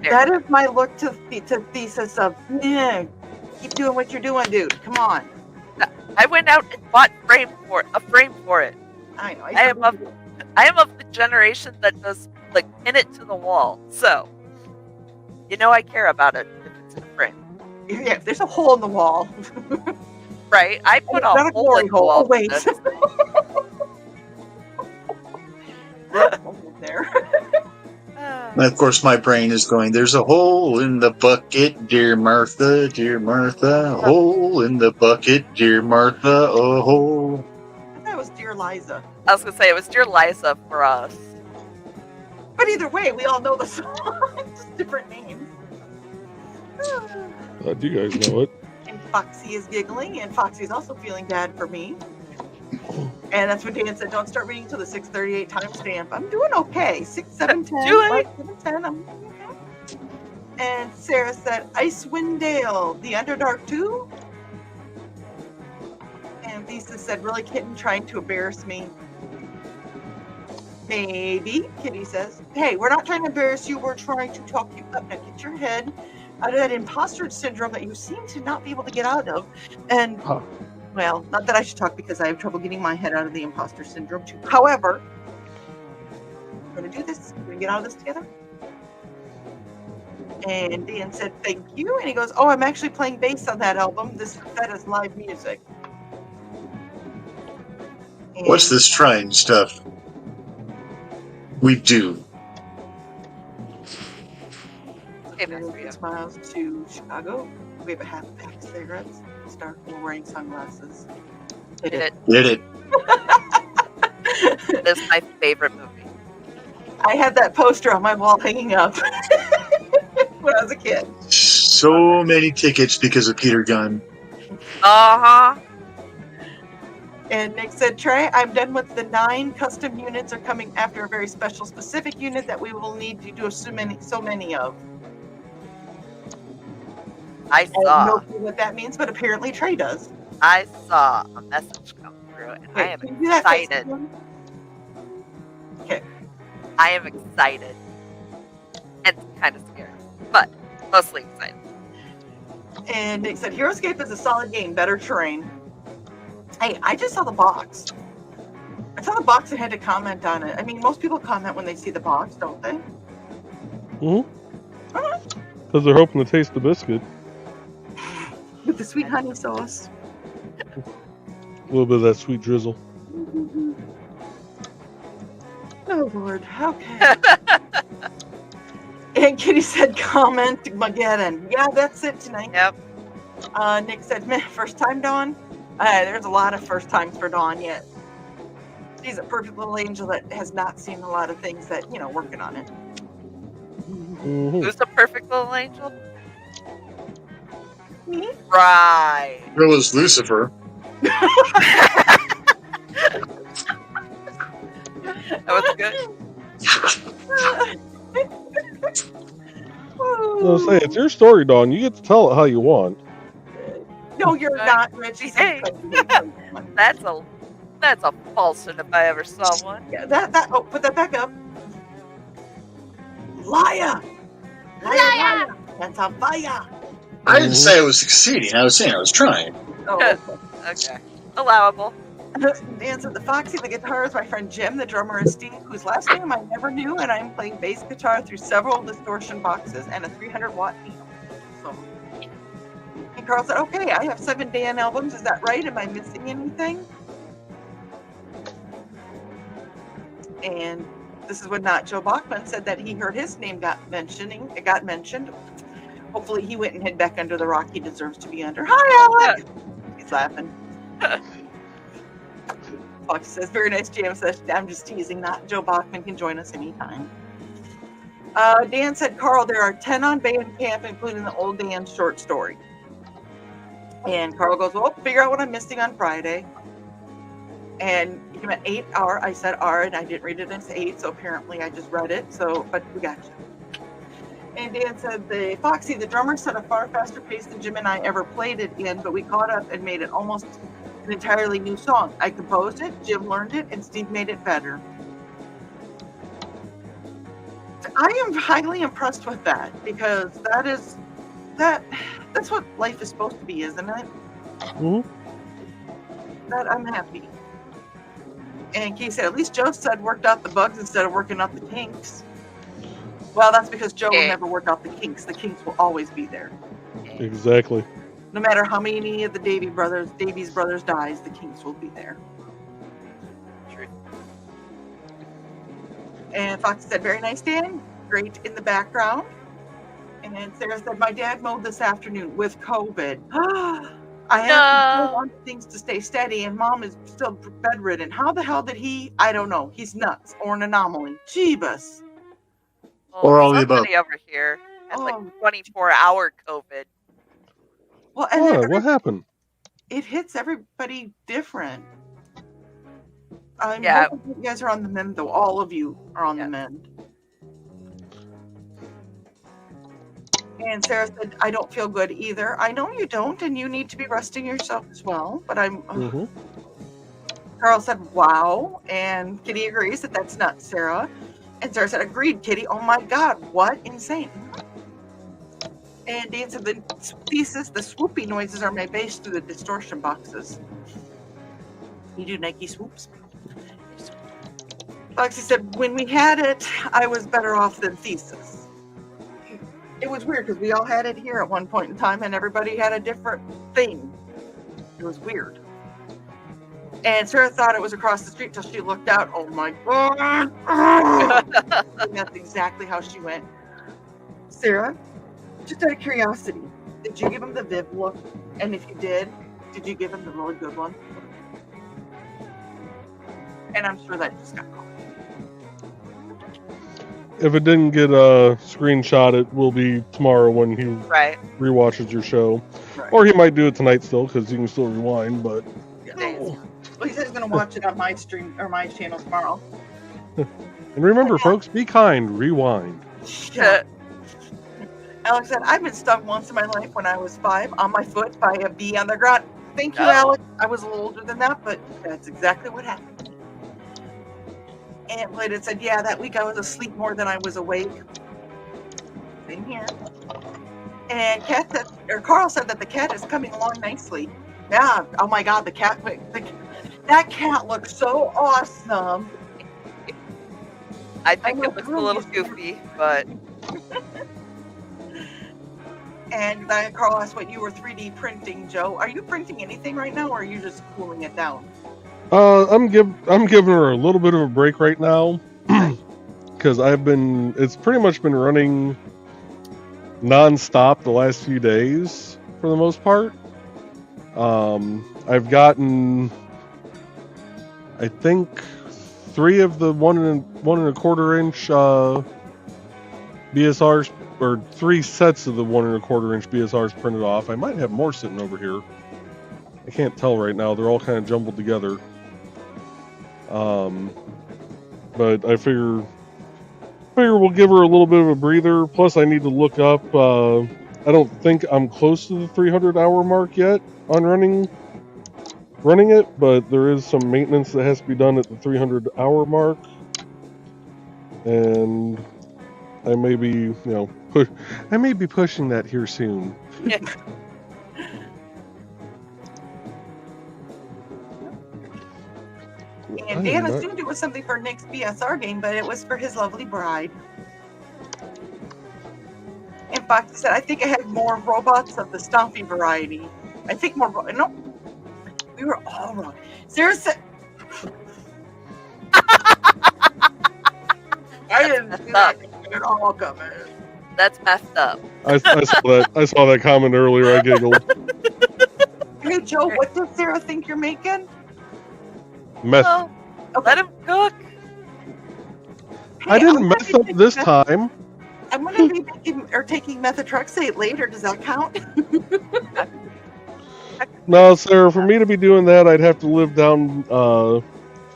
That is my look to Thesis of, yeah, keep doing what you're doing, dude. Come on. I went out and bought a frame for it. I know. I am of the generation that does like pin it to the wall. So, you know I care about it if it's in a frame. Yeah, there's a hole in the wall. Right? I put a Not hole in the wall. Oh, wait. There. And of course, my brain is going, there's a hole in the bucket, dear Martha, a hole in the bucket, dear Martha, a hole. I thought it was Dear Liza. I was gonna say it was Dear Liza for us. But either way, we all know the song. Just different names. Do you guys know it? And Foxy is giggling, and Foxy is also feeling bad for me. And that's when Dan said, don't start reading till the 6:38 timestamp. I'm doing okay. 6, 7, 10. Do it. 5, 7, 10. I'm okay. And Sarah said, Icewind Dale, the Underdark too? And Lisa said, really, kitten, trying to embarrass me? Maybe, Kitty says. Hey, we're not trying to embarrass you. We're trying to talk you up. Now get your head out of that imposter syndrome that you seem to not be able to get out of. And, well, not that I should talk because I have trouble getting my head out of the imposter syndrome too. However, we're going to do this. We're going to get out of this together. And Dan said, thank you. And he goes, oh, I'm actually playing bass on that album. That is live music. And What's this trying stuff we do? Hey, smiles to Chicago. We have a half pack of cigarettes. Start wearing sunglasses. Did it. Did it? This is my favorite movie. I had that poster on my wall hanging up when I was a kid. So many tickets because of Peter Gunn. Uh-huh. And Nick said, Trey, I'm done with the 9 custom units are coming after a very special specific unit that we will need to do so many of. I don't know saw. what that means, but apparently Trey does. I saw a message come through, and I am can you do that face excited. again? Okay. I am excited. And kind of scared, but mostly excited. And Nick said, HeroScape is a solid game, better terrain. Hey, I just saw the box. I saw the box and had to comment on it. I mean, most people comment when they see the box, don't they? Because they're hoping to taste the biscuit. With the sweet honey sauce. A little bit of that sweet drizzle. Oh, Lord. Okay. And Kitty said, comment Mageddon. Yeah, that's it tonight. Yep. Nick said, man, first time Dawn? There's a lot of first times for Dawn yet. She's a perfect little angel that has not seen a lot of things that, working on it. Who's the perfect little angel? Me? Right. It was Lucifer. That was good. I'll say, it's your story, Dawn. You get to tell it how you want. No, you're not, Richie. Hey. That's a falsehood if I ever saw one. Yeah, that. Oh, put that back up. Liar! Liar! That's on fire. I didn't say I was succeeding. I was saying I was trying. Oh, Okay. Allowable. Dan said, the Foxy, the guitar is my friend Jim, the drummer is Steve, whose last name I never knew, and I'm playing bass guitar through several distortion boxes and a 300-watt amp. So, and Carl said, okay, I have 7 Dan albums. Is that right? Am I missing anything? And this is when not Joe Bachman said that he heard his name got mentioned. Hopefully he went and hid back under the rock he deserves to be under. Hi, Alec! He's laughing. Fox says, very nice jam session. I'm just teasing. Not Joe Bachman can join us anytime. Dan said, Carl, there are 10 on Bandcamp, including the old Dan short story. And Carl goes, well, figure out what I'm missing on Friday. And he meant 8R. I said R, and I didn't read it as 8, so apparently I just read it. But we got you. And Dan said, the Foxy, the drummer, set a far faster pace than Jim and I ever played it in, but we caught up and made it almost an entirely new song. I composed it, Jim learned it, and Steve made it better. I am highly impressed with that, because that's what life is supposed to be, isn't it? Mm-hmm. That I'm happy. And Keith said, at least Joe said worked out the bugs instead of working out the kinks. Well, that's because Joe will never work out the kinks. The kinks will always be there. Exactly. No matter how many of the Davies brothers dies, the kinks will be there. True. And Fox said, very nice, Dan. Great in the background. And Sarah said, my dad mowed this afternoon with COVID. I want things to stay steady, and Mom is still bedridden. How the hell did he? I don't know. He's nuts or an anomaly. Jeebus. Well, Or all the above. somebody over here had like 24-hour COVID. Well, and What happened? it hits everybody different. Yeah. You guys are on the mend, though. All of you are on the mend. And Sarah said, I don't feel good either. I know you don't, and you need to be resting yourself as well. But Carl said, wow. And Kitty agrees that that's nuts, Sarah. And Sarah said, agreed, Kitty. Oh my God, what? Insane. And Dan said, the thesis, the swoopy noises are my bass through the distortion boxes. You do Nike swoops. Foxy said, when we had it, I was better off than Thesis. It was weird because we all had it here at one point in time and everybody had a different thing. It was weird. And Sarah thought it was across the street till she looked out. Oh my God. And that's exactly how she went. Sarah, just out of curiosity, did you give him the Viv look? And if you did you give him the really good one? And I'm sure that just got caught. If it didn't get screenshot, it will be tomorrow when he Right. rewatches your show. Right. Or he might do it tonight still, because you can still rewind, but... Well, he said he's going to watch it on my stream or my channel tomorrow. And remember, folks, be kind, rewind. Yeah. Alex said, I've been stung once in my life when I was 5 on my foot by a bee on the ground. Thank you, Oh. Alex. I was a little older than that, but that's exactly what happened. And Bladen said, yeah, that week I was asleep more than I was awake. Same here. And Kat said, or Carl said that the cat is coming along nicely. Yeah. Oh my God, that cat looks so awesome. I think know, it looks a little goofy, but And then Carl asked what you were 3D printing, Joe. Are you printing anything right now, or are you just cooling it down? I'm giving her a little bit of a break right now, because it's pretty much been running non-stop the last few days for the most part. I've gotten, I think, 3 of the 1 1/4 inch BSRs, or 3 sets of the 1 1/4 inch BSRs printed off. I might have more sitting over here. I can't tell right now. They're all kind of jumbled together. But I figure we'll give her a little bit of a breather. Plus, I need to look up. I don't think I'm close to the 300-hour mark yet on running it, but there is some maintenance that has to be done at the 300-hour mark, and I may be, pushing that here soon. And Dan assumed it was something for Nick's BSR game, but it was for his lovely bride. And Foxy said, I think I had more robots of the Stompy variety. I think more. No, we were all wrong. Sarah said, I didn't see that at all coming. that's messed up. I saw that. I saw that comment earlier. I giggled. Hey, Joe, what does Sarah think you're making? Meth. Well, Okay. let him cook. Hey, I didn't I'm mess gonna up be this meth- time. I'm going to be making or taking methotrexate later. Does that count? No, Sarah. For me to be doing that, I'd have to live down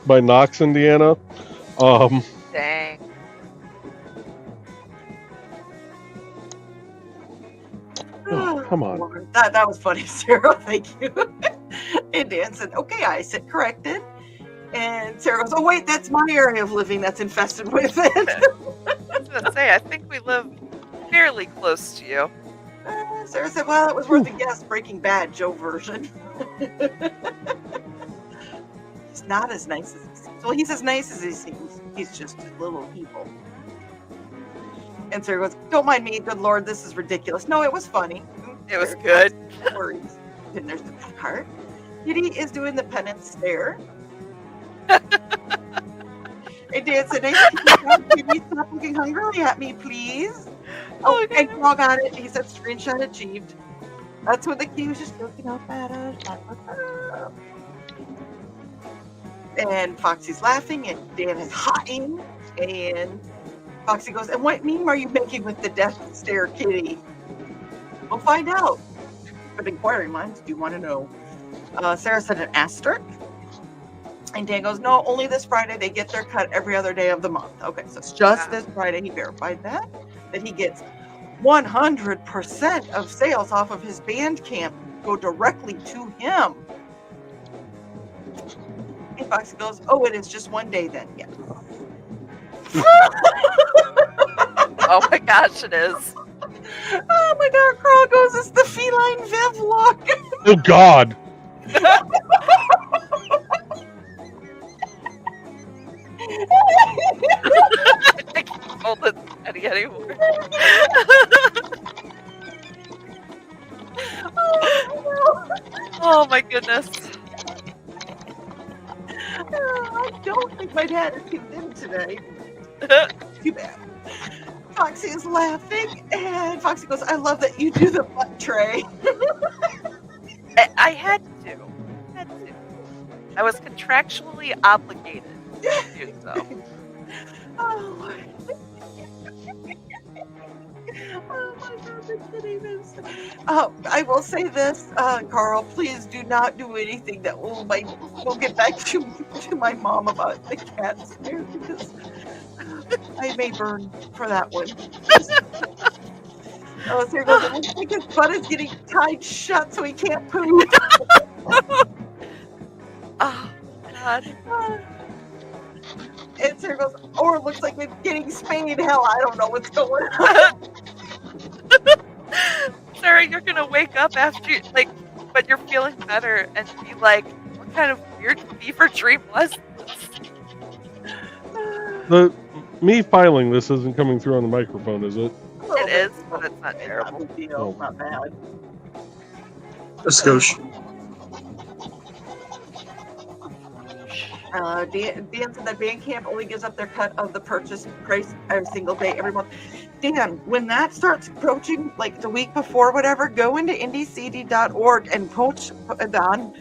by Knox, Indiana. Dang. Oh, come on. That was funny, Sarah. Thank you. And Dan said, okay, I said corrected. And Sarah goes, oh, wait, that's my area of living that's infested with it. I was gonna say, I think we live fairly close to you. Sarah said, well, it was worth a guess. Breaking Bad, Joe version. He's not as nice as he seems. Well, he's as nice as he seems. He's just a little evil. And Sarah goes, don't mind me. Good Lord, this is ridiculous. No, it was funny. It was good. No worries. Then there's the cart. Kitty is doing the penance stare. And Dan said, Kitty, stop looking hungrily at me, please. Oh, Okay. and Carl got it. He said, screenshot achieved. That's when the key was just looking up at us. And Foxy's laughing, and Dan is hotting. And Foxy goes, and what meme are you making with the death stare, Kitty? We'll find out. But inquiring minds do want to know. Sarah said an asterisk. And Dan goes, no, only this Friday. They get their cut every other day of the month. Okay, so it's just this Friday. He verified that he gets 100% of sales off of his Bandcamp go directly to him. And Foxy goes, oh, it is just one day then. Yes. Oh my gosh, it is. Oh my God, Carl goes, it's the feline Viv look. Oh God. hold it steady anymore. Oh my goodness. I don't think my dad is tuned in today. Too bad. Foxy is laughing, and Foxy goes, I love that you do the butt tray. I had to. I was contractually obligated to do so. Oh. Oh my God, that's the name is. I will say this, Carl, please do not do anything that will get back to my mom about the cat snare, because I may burn for that one. Oh, so here goes. I think his butt is getting tied shut so he can't poop. Oh God. And Sarah goes, or it looks like it's getting spayed. Hell, I don't know what's going on. Sarah, you're gonna wake up after when you're feeling better and be like, what kind of weird fever dream was this? Me filing this isn't coming through on the microphone, is it? It is, but it's not terrible. Not a big deal, not bad. A skosh. Dan said that Bandcamp only gives up their cut of the purchase price every single day, every month. Dan, when that starts approaching, like the week before, whatever, go into indiecd.org and post on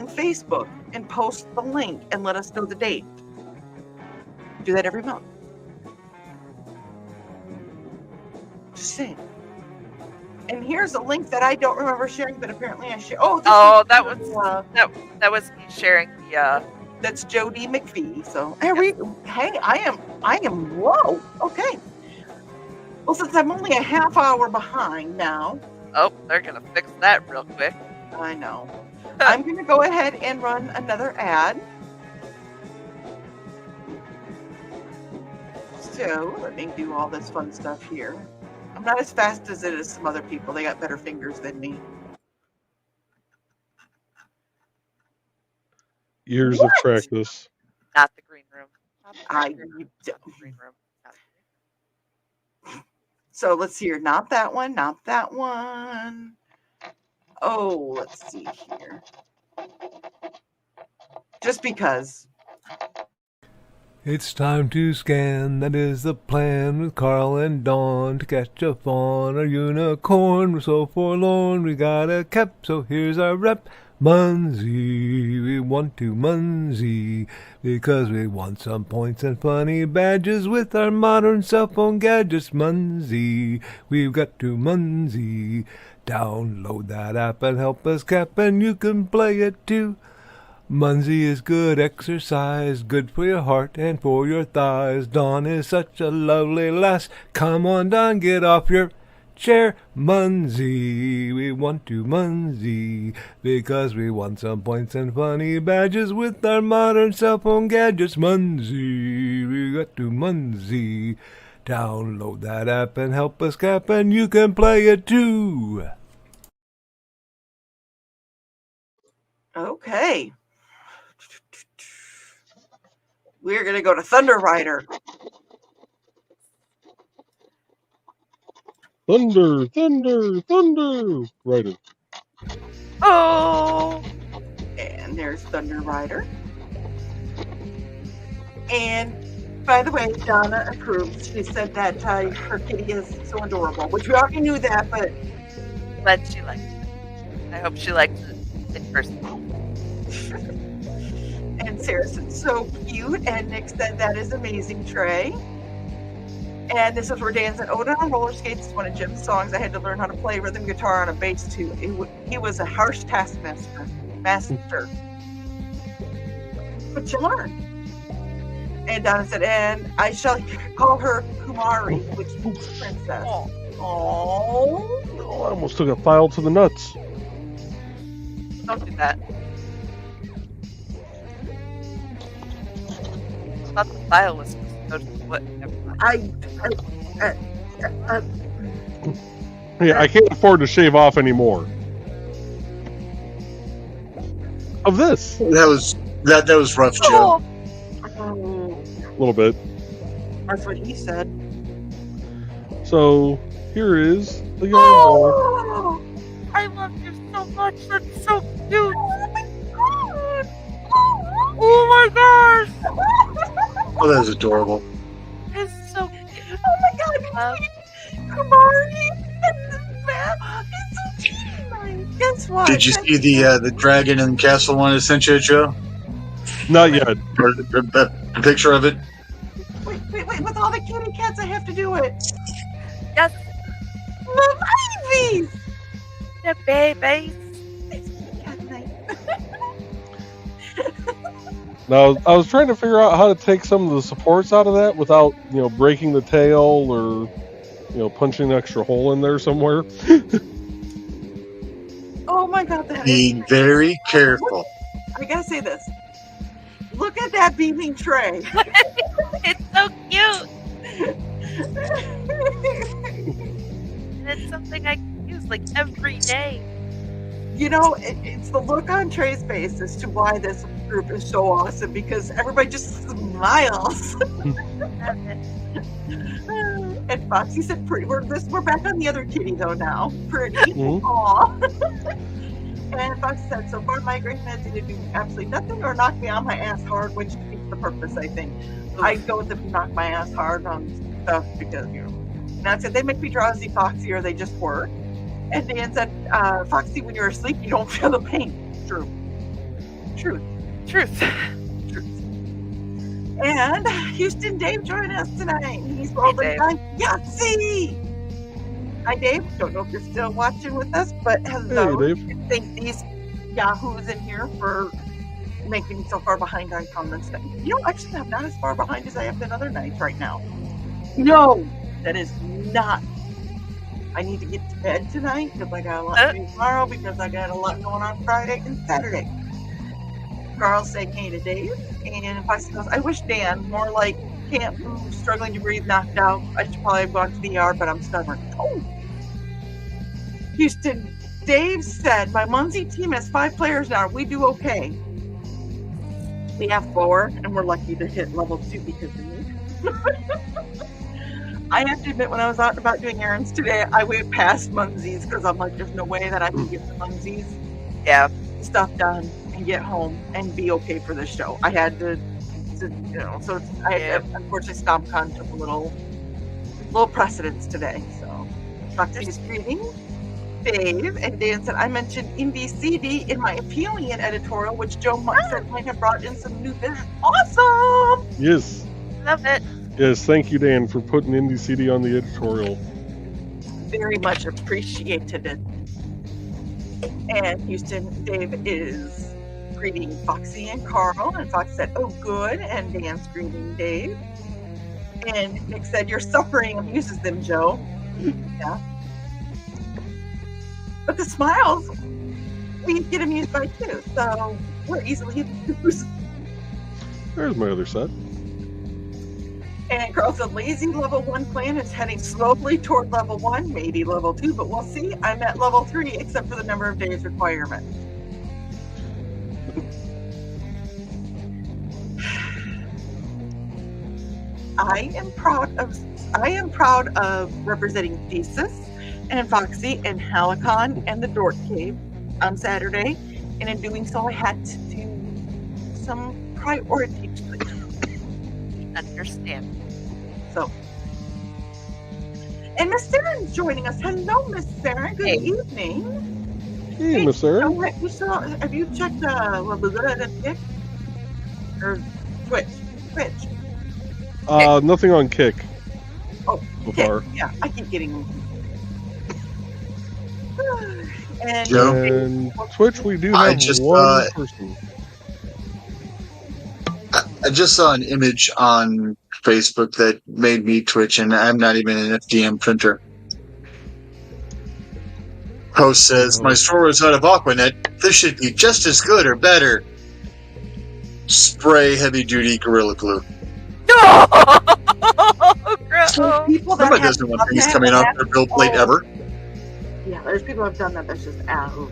Facebook and post the link and let us know the date. Do that every month. Just saying. And here's a link that I don't remember sharing, but apparently I share. That was me sharing the. That's Jody McPhee. So hey, I am low. Okay. Well, since I'm only a half hour behind now. Oh, they're gonna fix that real quick. I know. I'm gonna go ahead and run another ad. So let me do all this fun stuff here. I'm not as fast as it is some other people. They got better fingers than me. Years of practice. Not the green room. So let's see here. Not that one. Not that one. Oh, let's see here. Just because. It's time to scan, that is the plan, with Carl and Dawn to catch a fawn or unicorn. We're so forlorn, we got a cap, so here's our rep. Munsey, we want to Munsey, because we want some points and funny badges with our modern cell phone gadgets. Munsey, we've got to Munsey. Download that app and help us cap, and you can play it too. Munsey is good exercise, good for your heart and for your thighs. Dawn is such a lovely lass. Come on, Dawn, get off your chair. Munsey, we want to Munsey, because we want some points and funny badges with our modern cell phone gadgets. Munsey, we got to Munsey. Download that app and help us cap, and you can play it too. Okay. We're going to go to Thunder Rider. Thunder, thunder, thunder. Rider. Oh! And there's Thunder Rider. And by the way, Donna approves. She said that her kitty is so adorable, which we already knew that, but... Glad she liked it. I hope she liked it in person. And Sarah said, so cute. And Nick said, that is amazing, Trey. And this is where Dan said, Odin on roller skates is one of Jim's songs. I had to learn how to play rhythm guitar on a bass, too. He was a harsh taskmaster. But you learn. And Donna said, and I shall call her Kumari, which means princess. Oh, I almost took a file to the nuts. Don't do that. I thought the file was supposed to go to the foot. Never mind. Yeah, I can't afford to shave off anymore. Of this. That was rough, Joe. Oh, A little bit. that's what he said. So here is the yarn ball. Oh, I love you so much. That's so cute. Oh my gosh. Oh, that is adorable. It's so cute. Oh my God, Kamari, it's so cute. Guess what? Did you see the dragon and castle one I sent you, Joe? Not yet. Or a picture of it? Wait, with all the kitty cats, I have to do it. Yes, The babies! the babies. It's kitty cat night. Now I was trying to figure out how to take some of the supports out of that without, breaking the tail or, punching an extra hole in there somewhere. Oh my God, that is. Be very careful. I gotta say this. Look at that beaming Trey. It's so cute. And it's something I can use like every day. It's the look on Trey's face as to why this group is so awesome, because everybody just smiles. And Foxy said, "Pretty." We're back on the other kitty though now. Pretty. Aw. And Foxy said, "So far, migraine meds either do absolutely nothing or knock me on my ass hard," which defeats the purpose, I think. I go with the knock my ass hard on stuff because, and I said, they make me drowsy, Foxy, or they just work. And Dan said, Foxy, when you're asleep, you don't feel the pain. True. Truth. And Houston Dave joined us tonight. He's rolling on Yahtzee. Hi, Dave. Don't know if you're still watching with us, but hello. Hey, Dave. Thank these yahoos in here for making me so far behind on comments. Actually, I'm not as far behind as I have been other nights right now. No, that is not. I need to get to bed tonight because I got a lot to do tomorrow, because I got a lot going on Friday and Saturday. Carl's saying hey to Dave, and Foxy goes, I wish Dan, more like can't move, struggling to breathe, knocked out. I should probably have gone to the ER, but I'm stubborn. Oh, Houston, Dave said, my Muncie team has 5 players now. We do okay. We have 4, and we're lucky to hit level 2 because of me. I have to admit, when I was out and about doing errands today, I went past Munsie's because I'm like, there's no way that I can get to Munsie's stuff done and get home and be okay for the show. I had to so unfortunately StompCon took a little precedence today. So Foxy's greeting Dave, and Dan said, I mentioned Indie CD in my appealing editorial, which Joe said might have brought in some new business. Awesome! Yes. Love it. Yes, thank you, Dan, for putting Indie CD on the editorial. Very much appreciated it. And Houston, Dave is greeting Foxy and Carl, and Fox said, oh, good, and Dan's greeting Dave. And Nick said, your suffering amuses them, Joe. Yeah. But the smiles, we get amused by too, so we're easily amused. There's my other set. And Carl said, lazy level 1 clan is heading slowly toward level 1, maybe level 2, but we'll see. I'm at level 3, except for the number of days requirement. I am proud of representing Thesis and Foxy and Halicon and the Dork Cave on Saturday, and in doing so I had to do some priority choices. Understand. So, and Miss Sarah's joining us. Hello, Miss Sarah. Good evening. Hey, Miss Sarah. Have you checked the Kick or Twitch? Nothing on Kick. Oh, so Kick. far. Yeah, I keep getting. And, Joe? And Twitch, we do have one person. I just saw an image on Facebook that made me twitch, and I'm not even an FDM printer. Host says, my store is out of Aquanet. This should be just as good or better. Spray heavy-duty Gorilla Glue. No! Gross. Somebody doesn't want things coming off their build plate ever. Yeah, there's people who have done that. That's just out.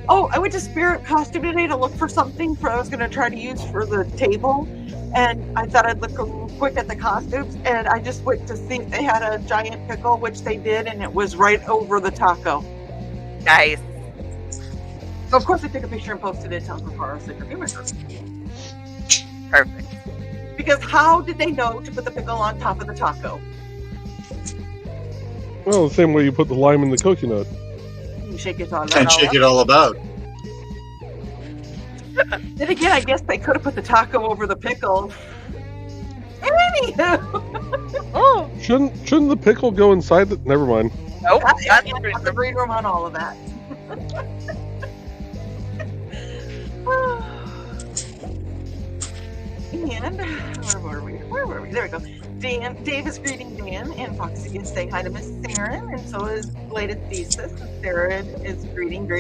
Oh, I went to Spirit Costume today to look for something I was going to try to use for the table. And I thought I'd look a little quick at the costumes. And I just went to see if they had a giant pickle, which they did. And it was right over the taco. Nice. So, of course, I took a picture and posted it on our Secret Humor Group. Perfect. Because how did they know to put the pickle on top of the taco? Well, the same way you put the lime in the coconut. You shake it all And shake it all about. Then again, I guess they could have put the taco over the pickle. Anywho. Oh. Shouldn't the pickle go inside the... Never mind. Nope. That's the green room on all of that. And where were we? There we go. Dave is greeting Dan, and Foxy is saying hi to Miss Saren, and so is Bladed Thesis. And Sarah is greetings.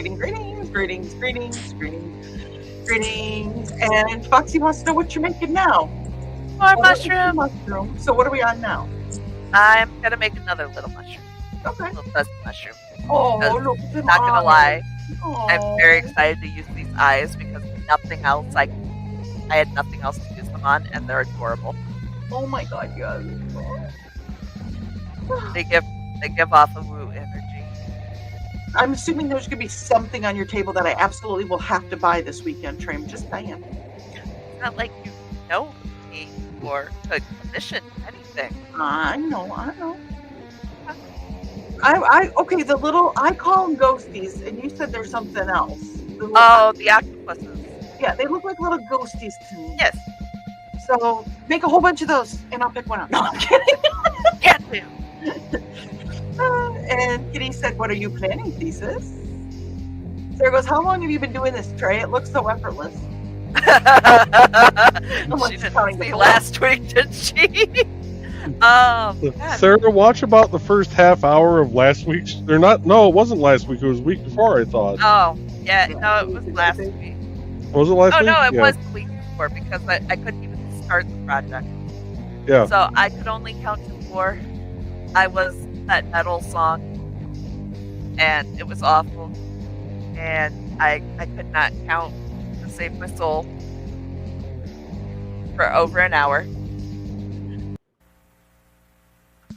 And Foxy wants to know what you're making now. More mushroom. So what are we on now? I'm gonna make another little mushroom. Okay. Little fuzzy mushroom. Oh, Because, look at them Not gonna eyes. lie, Oh. I'm very excited to use these eyes because nothing else. I had nothing else to use them on, and they're adorable. Oh my God, yes. They give off a woo energy. I'm assuming there's going to be something on your table that I absolutely will have to buy this weekend, Trey. I'm just saying. It's not like you know me or could commission anything. I know. Okay, the little, I call them ghosties, and you said there's something else. Oh, the octopuses. Yeah, they look like little ghosties to me. Yes. So make a whole bunch of those, and I'll pick one out. No, I'm kidding. Can't do. And Kitty said, "What are you planning, Thesis?" Sarah goes, "How long have you been doing this, Trey? It looks so effortless." She didn't see last week, did she? God. Sarah, watch about the first half hour of last week's. They're not. No, it wasn't last week. It was the week before. I thought. Oh, yeah. No, it was last week. Was it last week? Oh no, it Yeah. was the week before because I couldn't even start the project. Yeah. So I could only count to 4. I was that metal song, and it was awful. And I could not count to save my soul for over an hour.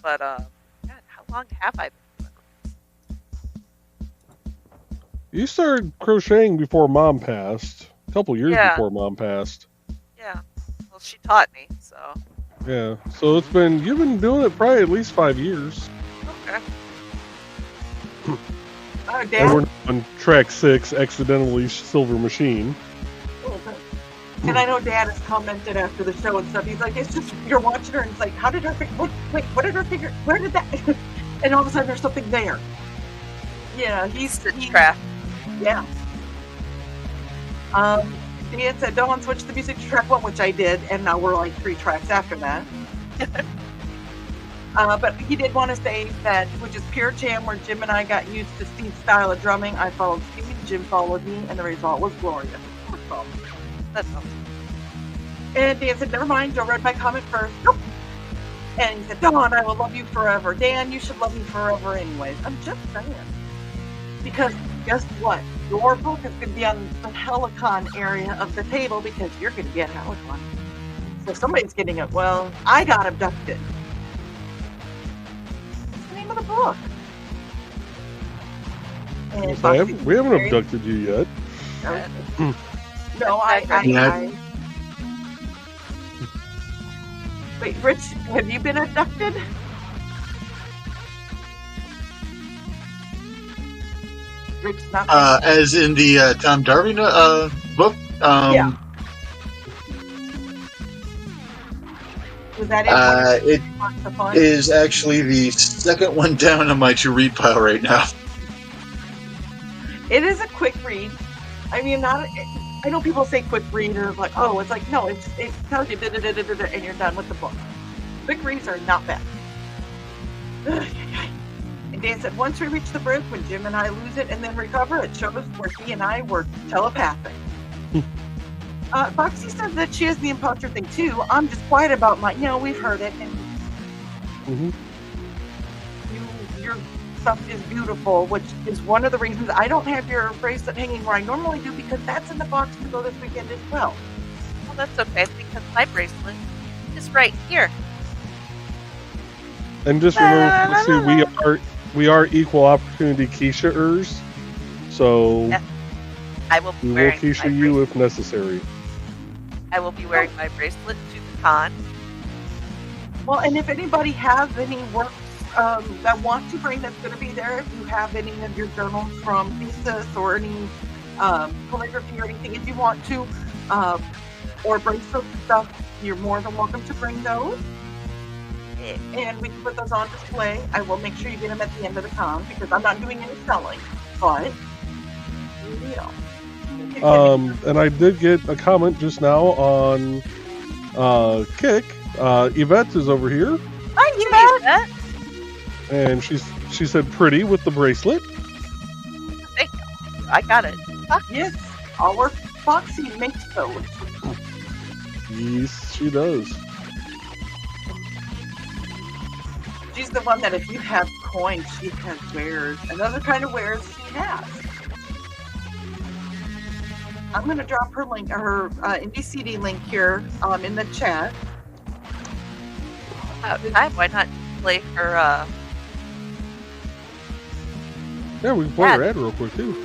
But God, how long have I been doing this? You started crocheting before Mom passed. A couple years Yeah. before Mom passed. Yeah. Well, she taught me, so Yeah. So you've been doing it probably at least 5 years. okay. Oh, And Dad. we're on track 6, accidentally Silver Machine. And I know Dad has commented after the show and stuff. He's like, "It's just you're watching her, and it's like, how did her figure? Wait, what did her figure? Where did that?" And all of a sudden, there's something there. Yeah, he's Craft. yeah. Dan said, "Don't switch the music to track 1," which I did, and now we're like 3 tracks after that. But he did want to say that, which is pure jam, where Jim and I got used to Steve's style of drumming. I followed Steve, Jim followed me, and the result was glorious. That's awesome. And Dan said, "Never mind, Joe read my comment first." Nope. And he said, "Dawn, I will love you forever." Dan, you should love me forever anyways. I'm just saying. Because guess what? Your book is going to be on the Helicon area of the table because you're going to get Helicon. So somebody's getting it. Well, I got abducted. What's the name of the book? And We haven't abducted you yet. No, I Wait, Rich, have you been abducted? Rich, not As in the Tom Darby book. Yeah. Was that it? It is actually the second one down on my to-read pile right now. It is a quick read. I mean, I know people say quick read or like, oh, it's like, no, it tells you and you're done with the book. Quick reads are not bad. And Dan said, once we reach the bridge, when Jim and I lose it and then recover, it shows where he and I were telepathic. Foxy said that she has the imposter thing too. I'm just quiet about we've heard it. And you're stuff is beautiful, which is one of the reasons I don't have your bracelet hanging where I normally do, because that's in the box to go this weekend as well. Well, that's okay because my bracelet is right here. And just remember, Foxy, we are equal opportunity Keisha-ers, so Yes. I will be we will wearing Keisha my you bracelet. if necessary. I will be wearing my bracelet to the con. Well, and if anybody has any works that want to bring that's going to be there, if you have any of your journals from thesis or any calligraphy or anything, if you want to, or bracelet stuff, you're more than welcome to bring those. And we can put those on display. I will make sure you get them at the end of the con, because I'm not doing any selling, but you know. And I did get a comment just now on Kick. Yvette is over here, Hi, Yvette. and she said pretty with the bracelet. Thank you. I got it. Yes, our Foxy makes those. Yes, she does. She's the one that if you have coins, she has wares. Another kind of wares she has. I'm going to drop her link, her NDCD link here in the chat. Time. Why not play her? Yeah, we can play her Ad. ad real quick too.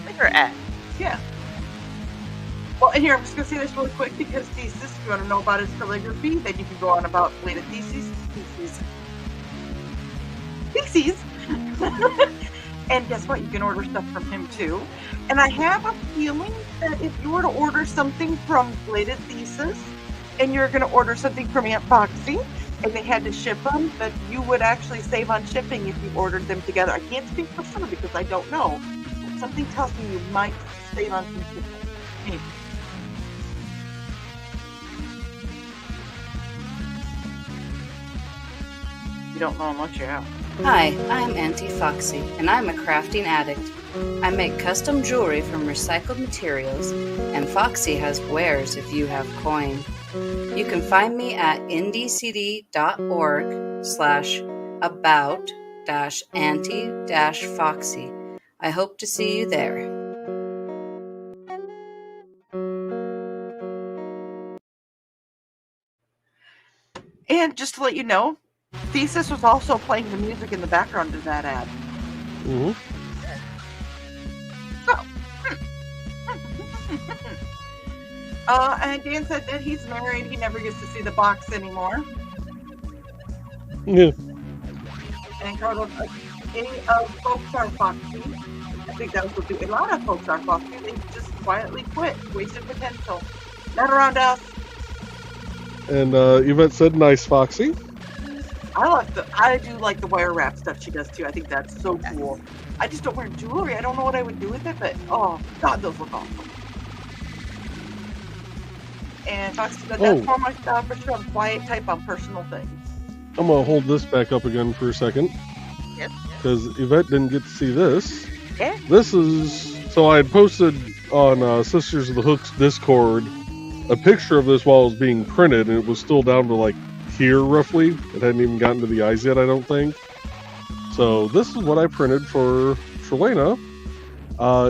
Play her ad. Yeah. Well, and here, I'm just going to say this really quick, because thesis, if you want to know about his calligraphy, then you can go on about later theses. And guess what? You can order stuff from him too. And I have a feeling that if you were to order something from Bladed Thesis and you're going to order something from Aunt Foxy and they had to ship them, that you would actually save on shipping if you ordered them together. I can't speak for sure because I don't know. But something tells me you might save on some shipping. Maybe. You don't know unless you're out. Hi, I'm Auntie Foxy, and I'm a crafting addict. I make custom jewelry from recycled materials, and Foxy has wares if you have coin. You can find me at ndcd.org/about-auntie-foxy. I hope to see you there. And just to let you know, Thesis was also playing the music in the background of that ad. Mm-hmm. And Dan said that he's married. He never gets to see the box anymore. Yeah. And Carlos, any of folks are Foxy. I think that was what a lot of folks are Foxy. They just quietly quit. Wasted potential. Not around us. And Yvette said, "Nice, Foxy." I do like the wire wrap stuff she does too. I think that's so cool. I just don't wear jewelry. I don't know what I would do with it, but oh god, those look awesome. And Foxy said that's more my style for sure. I'm quiet type on personal things. I'm gonna hold this back up again for a second. Yes. Because Yvette didn't get to see this. Yeah. This is, so I had posted on Sisters of the Hook's Discord a picture of this while it was being printed, and it was still down to like here roughly. It hadn't even gotten to the eyes yet, I don't think. So this is what I printed for Trelena.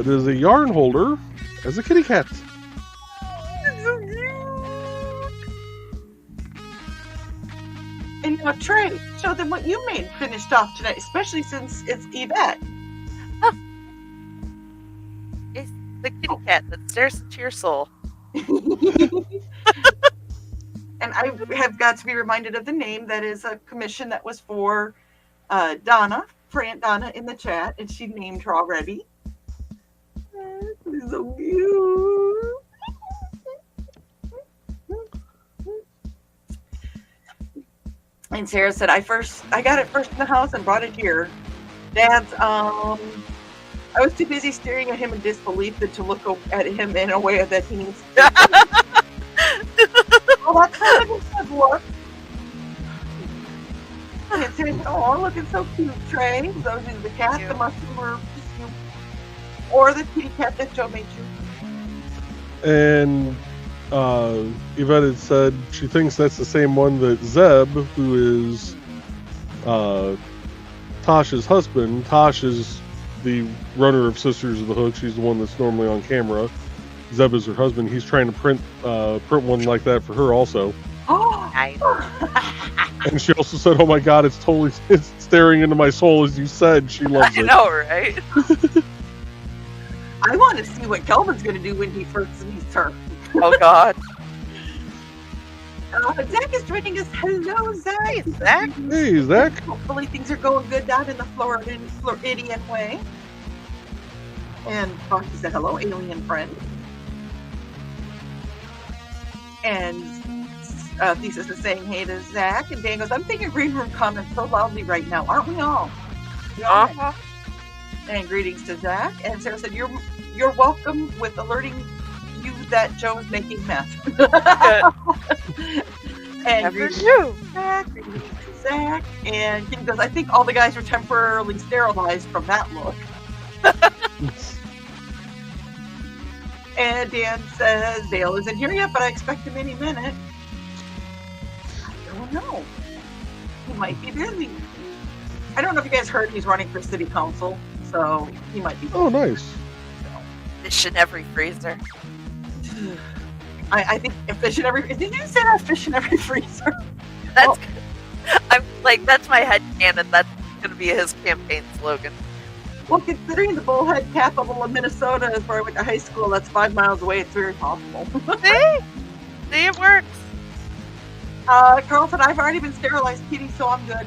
It is a yarn holder as a kitty cat. And now Trey, show them what you made finished off tonight, especially since it's Yvette. It's the kitty cat that stares into your soul. And I have got to be reminded of the name. That is a commission that was for Donna, for Aunt Donna in the chat, and she named her already. She's so cute. And Sarah said, I got it first in the house and brought it here. Dad's, I was too busy staring at him in disbelief to look at him in a way that he needs to. Oh, that's kind of a good look. And said, oh, looking so cute, Trey. Those are the cat, the mushroom, or the kitty cat that Joe made you. And Yvette had said she thinks that's the same one that Zeb, who is Tasha's husband. Tosh is the runner of Sisters of the Hook. She's the one that's normally on camera. Zeb is her husband. He's trying to print one like that for her also. Oh, Nice. And she also said, "Oh my God, it's staring into my soul," as you said. She loves I it. know, right? I want to see what Kelvin's going to do when he first meets her. Oh God. Zach is joining us. Hello, Zach. Hey, Zach. Hey, Zach. Hopefully things are going good down in the Floridian way. And Foxy said, hello, alien friend. And Thesis is saying hey to Zach. And Dan goes, I'm thinking green room comments so loudly right now. Aren't we all? Uh-huh. And greetings to Zach. And Sarah said, you're welcome with alerting you that Joe is making meth. And Never knew. Zach, greetings to Zach. And Kim goes, I think all the guys were temporarily sterilized from that look. And Dan says, Dale isn't here yet, but I expect him any minute. I don't know. He might be busy. I don't know if you guys heard he's running for city council, so he might be busy. Oh, nice. Fish in every freezer. I think a fish in every... Did you say that, fish in every freezer? That's I'm like, that's my headcanon. That's going to be his campaign slogan. Well, considering the bullhead capital of Minnesota is where I went to high school, that's 5 miles away. It's very possible. See, it works. Carlton, I've already been sterilized, Kitty, so I'm good.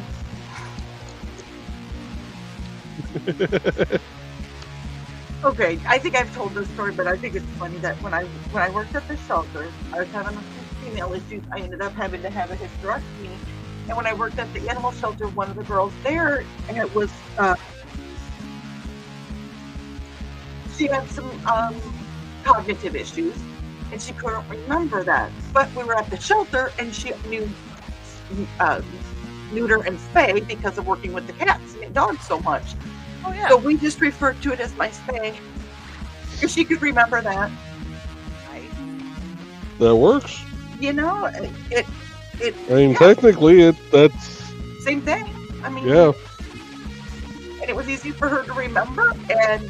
Okay, I think I've told this story, but I think it's funny that when I worked at the shelter, I was having some female issues. I ended up having to have a hysterectomy, and when I worked at the animal shelter, one of the girls there, and it was she had some cognitive issues, and she couldn't remember that. But we were at the shelter, and she knew neuter and spay because of working with the cats and dogs so much. Oh yeah. So we just referred to it as my spay, because she could remember that. Nice. That works. You know, it. I mean, yeah, technically, that's same thing. I mean, yeah. and it was easy for her to remember, and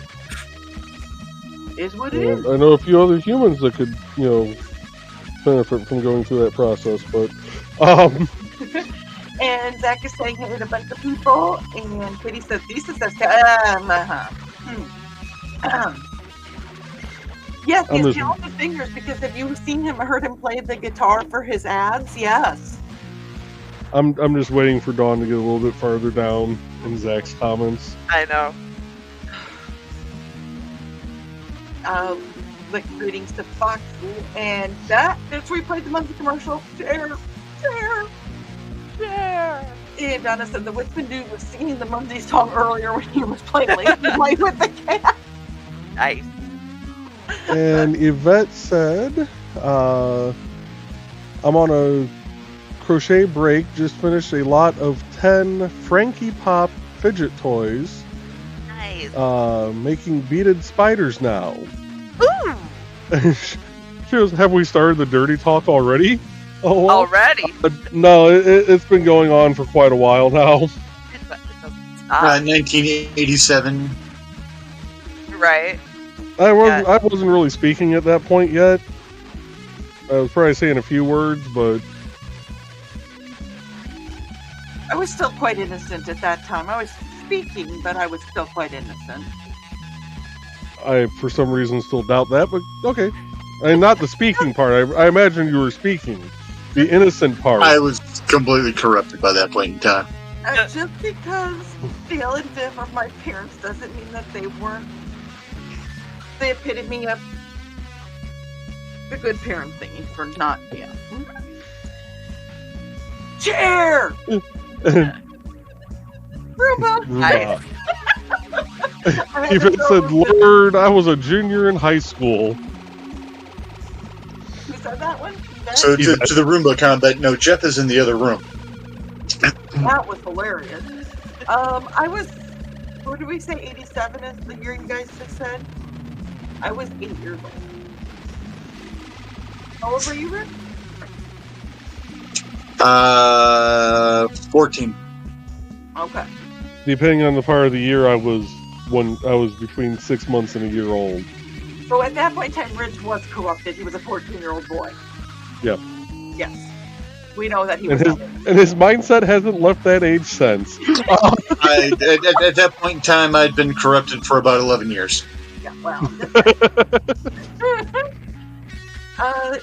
is what it is. I know a few other humans that could, benefit from going through that process, but And Zach is saying hey to a bunch of people, and Kitty says, Lisa says, yes, he has talented fingers, because have you seen him, heard him play the guitar for his ads? Yes. I'm just waiting for Dawn to get a little bit farther down in Zach's comments. I know. Like greetings to Foxy, and that's where he played the monkey commercial. Share. And Donna said the Whitman dude was singing the Monday song earlier when he was playing Play with the Cat. Nice. And Yvette said, I'm on a crochet break, just finished a lot of 10 Frankie Pop fidget toys. Nice. Making beaded spiders now. Ooh. She goes, have we started the dirty talk already? Oh, well, Already? no, it's been going on for quite a while now. 1987. Right. I wasn't really speaking at that point yet. I was probably saying a few words, but I was still quite innocent at that time. I was speaking, but I was still quite innocent. I, for some reason, still doubt that, but okay. I mean, not the speaking part. I imagine you were speaking. The innocent part. I was completely corrupted by that point in time. Just because Dale and Viv are my parents doesn't mean that they weren't the epitome of the good parent thingy for not, yeah. Chair! Roomba! Nice. If it said, Lord, I was a junior in high school. Who said that one? So to the Roomba combat, no, Jeff is in the other room. That was hilarious. I was, what did we say, 87 is the year you guys just said? I was 8 years old. How old were you, Rick? 14. Okay. depending on the part of the year, I was between 6 months and a year old. So at that point in time, Rich was corrupted. He was a 14-year-old boy. Yep. Yes. We know that he was. And his mindset hasn't left that age since. At that point in time, I'd been corrupted for about 11 years. Yeah, well.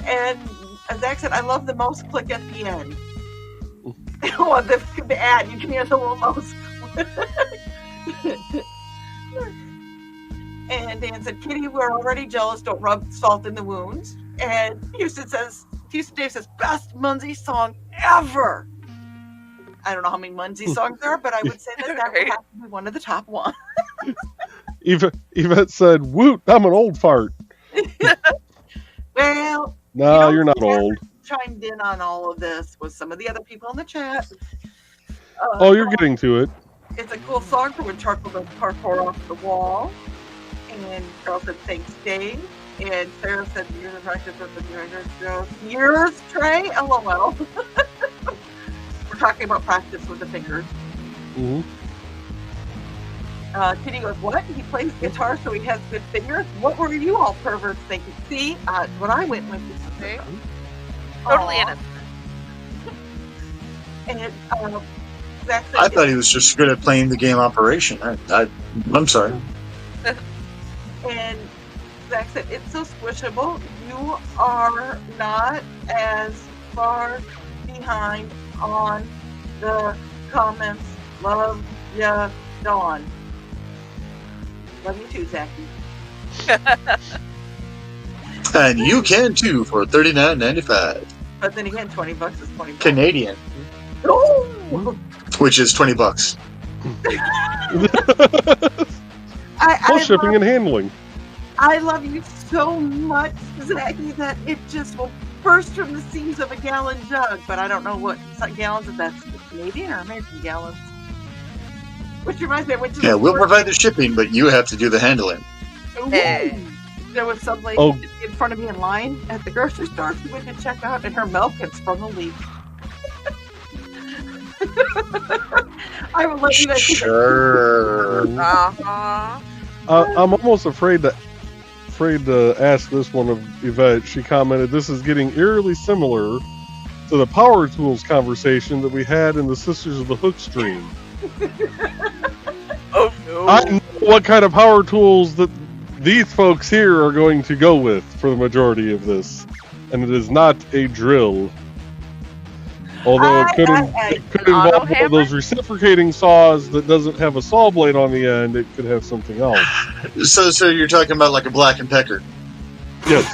And as Zach said, I love the mouse click at the end. Oh, the ad, you can hear the little mouse. And Dan said, Kitty, we're already jealous. Don't rub salt in the wounds. And Houston Dave says, best Munzie song ever. I don't know how many Munzie songs there are, but I would say that would have to be one of the top ones. Yvette said, woot, I'm an old fart. Well, no, you're not old. Chimed in on all of this with some of the other people in the chat. You're getting to it. It's a cool song for when Charcoal does parkour off the wall. And Carl said, thanks, Dave. And Sarah said, years of practice with the New Year's Trey? LOL. We're talking about practice with the fingers. Mm-hmm. Kitty goes, what? He plays guitar so he has good fingers? What were you all perverts thinking? See, what I went with is okay. Totally innocent. And I thought he was just good at playing the game Operation. I'm sorry. And Zach said, it's so squishable. You are not as far behind on the comments. Love ya, Dawn. Love you too, Zachy. And you can too for $39.95. But then again, $20 is $20. Canadian. Oh! Which is $20. Plus shipping and handling. I love you so much, Zachy, that it just will burst from the seams of a gallon jug. But I don't know what gallons, if that's Canadian or American gallons. Which reminds me, I went to we'll provide the shipping, but you have to do the handling. Hey. There was some lady in front of me in line at the grocery store. She went to check out, and her milk had sprung a leak. I will let you guys. Sure. I'm almost afraid to ask this one of Yvette. She commented, "This is getting eerily similar to the Power Tools conversation that we had in the Sisters of the Hook stream." Oh no! I know what kind of power tools that these folks here are going to go with for the majority of this, and it is not a drill. Although it could involve one of those reciprocating saws that doesn't have a saw blade on the end, it could have something else. So you're talking about like a Black and Pecker? Yes.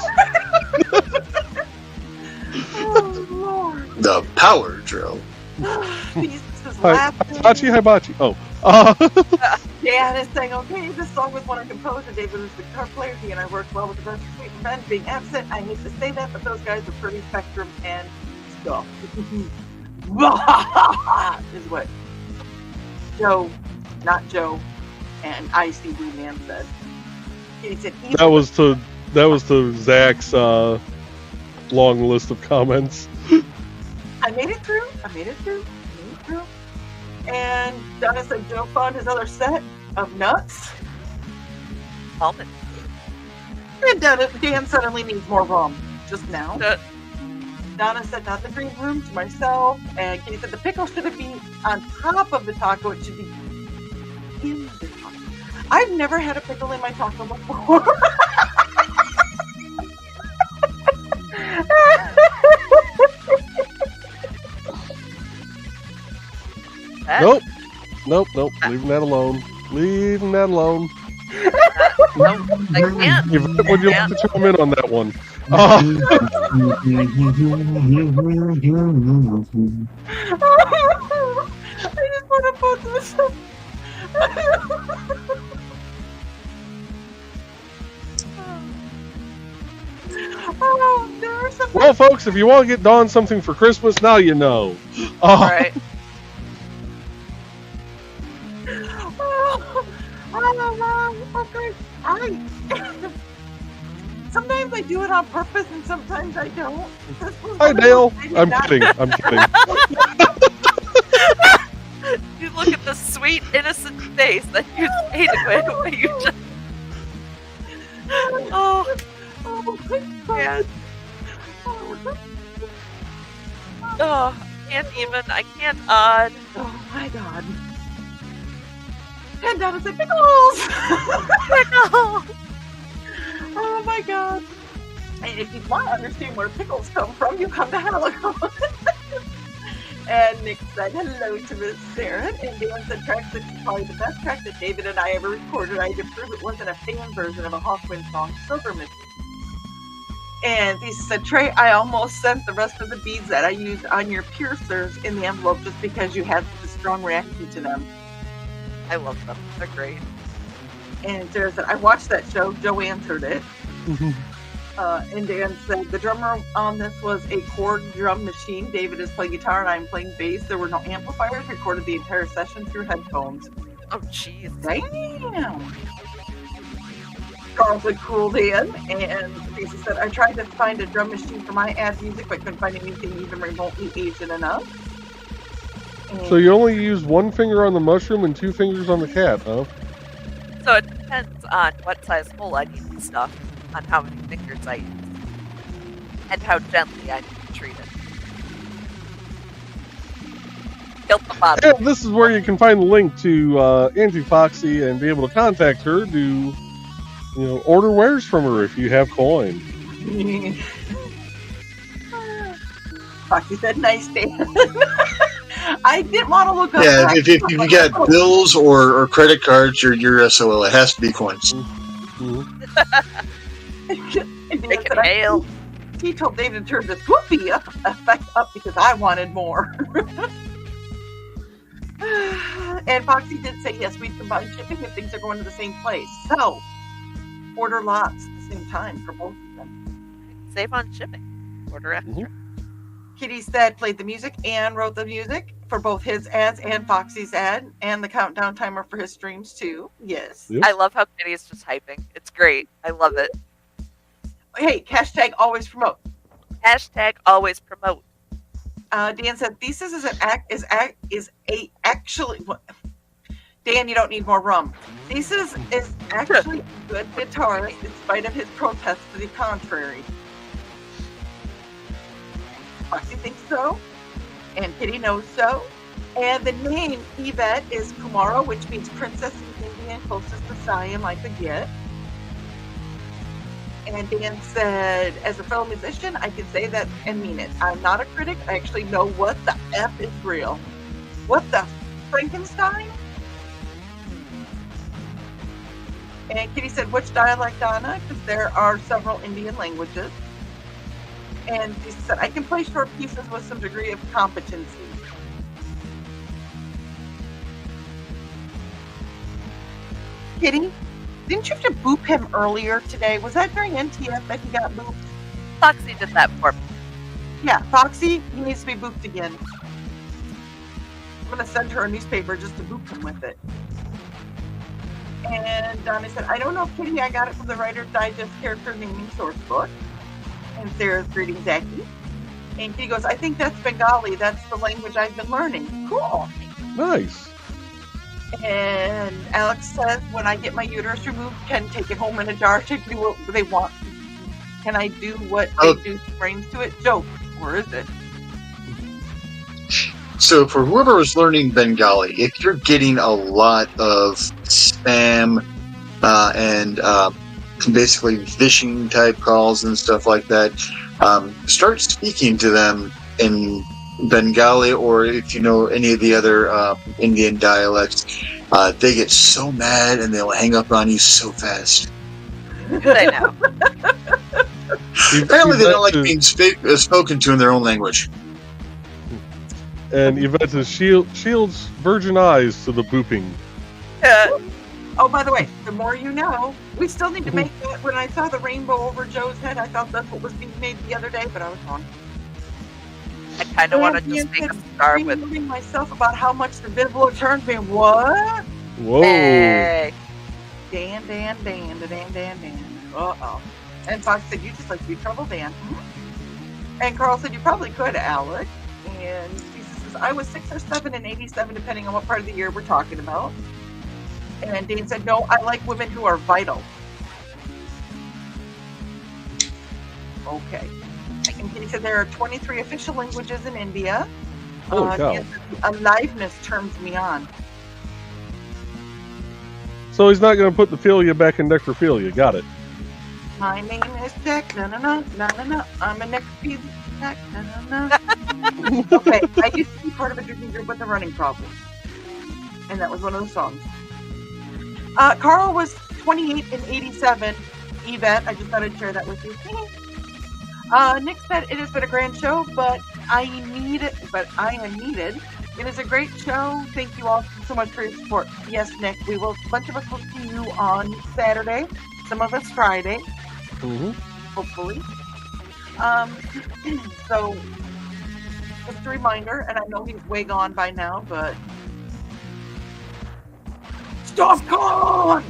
Oh Lord! The power drill. Hibachi. Oh. Dan is saying, okay, this song was one I composed, and David was the guitar player. He and I worked well with the rest of Sweet Revenge being absent. I hate to say that, but those guys are pretty spectrum and stuff. Is what Joe, not Joe, and Icy Blue Man said. He said that was to Zach's long list of comments. I made it through. And Donna said Joe found his other set of nuts. Almond. And Dan suddenly needs more rum. Just now. Donna said not the green room to myself. And Katie said the pickle shouldn't be on top of the taco. It should be in the taco. I've never had a pickle in my taco before. Nope. Leaving that alone. Nope, I can't. Would you like to chime in on that one? I just want to put this up. Well, folks, if you want to get Dawn something for Christmas, now you know. Right. Okay. Sometimes I do it on purpose, and sometimes I don't. Hi, Dale. I'm kidding. You look at the sweet, innocent face that you made when you just. Oh, Oh my man. God. Oh, I can't. Oh my God. And Donna said, pickles! Pickle! Oh my God. And if you want to understand where pickles come from, you come to Helico. And Nick said hello to Miss Sarah. And Dan said track 6 is probably the best track that David and I ever recorded. I had to prove it wasn't a fan version of a Hawkwind song, Silver Missing. And he said, Trey, I almost sent the rest of the beads that I used on your piercers in the envelope just because you had such a strong reaction to them. I love them. They're great. And Sarah said, I watched that show. Joe answered it. And Dan said, the drummer on this was a chord drum machine. David is playing guitar and I'm playing bass. There were no amplifiers. Recorded the entire session through headphones. Oh, jeez. Damn. Carl said, cool, Dan. And Lisa said, I tried to find a drum machine for my ad music, but couldn't find anything even remotely Asian enough. And So you only use one finger on the mushroom and 2 fingers on the cat, huh? So it depends on what size hole I need to stuff, on how many fingers I use, and how gently I need to treat it. Tilt the bottom. And this is where you can find the link to Auntie Foxy and be able to contact her to, order wares from her if you have coin. Foxy said, nice, Dan. I didn't want to look up. Yeah, if you got bills or credit cards, you're SOL. It has to be coins. And Dan Make said, it hail. he told David to turn the swoopy effect up because I wanted more. And Foxy did say, yes, we'd combine shipping if things are going to the same place. So, order lots at the same time for both of them. Save on shipping. Order extra. Kitty said played the music and wrote the music for both his ads and Foxy's ad and the countdown timer for his streams too. Yes. Yep. I love how Kitty's just hyping. It's great. I love it. Hey, hashtag always promote. Hashtag always promote. Dan said thesis actually what? Dan, you don't need more rum. Thesis is actually a good guitarist in spite of his protests to the contrary. Foxy thinks so, and Kitty knows so. And the name Yvette is Kumara, which means princess in Indian, closest to Siam I could get. And Dan said, as a fellow musician, I can say that and mean it. I'm not a critic. I actually know what the F is real. What the Frankenstein? And Kitty said, which dialect, Donna? Because there are several Indian languages. And she said, I can play short pieces with some degree of competency. Kitty, didn't you have to boop him earlier today? Was that during NTF that he got booped? Foxy did that for me. Yeah, Foxy, he needs to be booped again. I'm going to send her a newspaper just to boop him with it. And Donna said, I don't know, Kitty, I got it from the Writer's Digest character naming source book. And Sarah's greeting Zachy. And Kitty goes, I think that's Bengali. That's the language I've been learning. Cool. Nice. And Alex says, when I get my uterus removed, can take it home in a jar to do what they want. Can I do what they do to brains to it? Joke. Or is it? So for whoever is learning Bengali, if you're getting a lot of spam and basically phishing type calls and stuff like that, start speaking to them in Bengali, or if you know any of the other Indian dialects, they get so mad and they'll hang up on you so fast. I know. Apparently they don't like being spoken to in their own language. And Yvette shields virgin eyes to the booping. Oh, by the way, the more you know. We still need to make that. When I saw the rainbow over Joe's head, I thought that's what was being made the other day, but I was wrong. I kind of want to just make a star with. I'm myself about how much the Biblo turned me. What? Whoa. Hey. Dan. Uh-oh. And Fox said, you just like to be trouble, Dan. And Carl said, you probably could, Alec. And Jesus says, I was 6 or 7 in 87, depending on what part of the year we're talking about. And Dan said, no, I like women who are vital. Okay. And he said there are 23 official languages in India. Holy cow. Dan said, aliveness turns me on. So he's not going to put the philia back in necrophilia. Got it. My name is Nick. No. I'm a necrophilia. No. Okay, I used to be part of a drinking group with a running problem. And that was one of the songs. Carl was 28 in 87. Yvette, I just thought I'd share that with you. Nick said, it has been a grand show, but I am needed. It is a great show. Thank you all so much for your support. Yes, Nick, a bunch of us will see you on Saturday. Some of us Friday. Mm-hmm. Hopefully. So, just a reminder, and I know he's way gone by now, but StompCon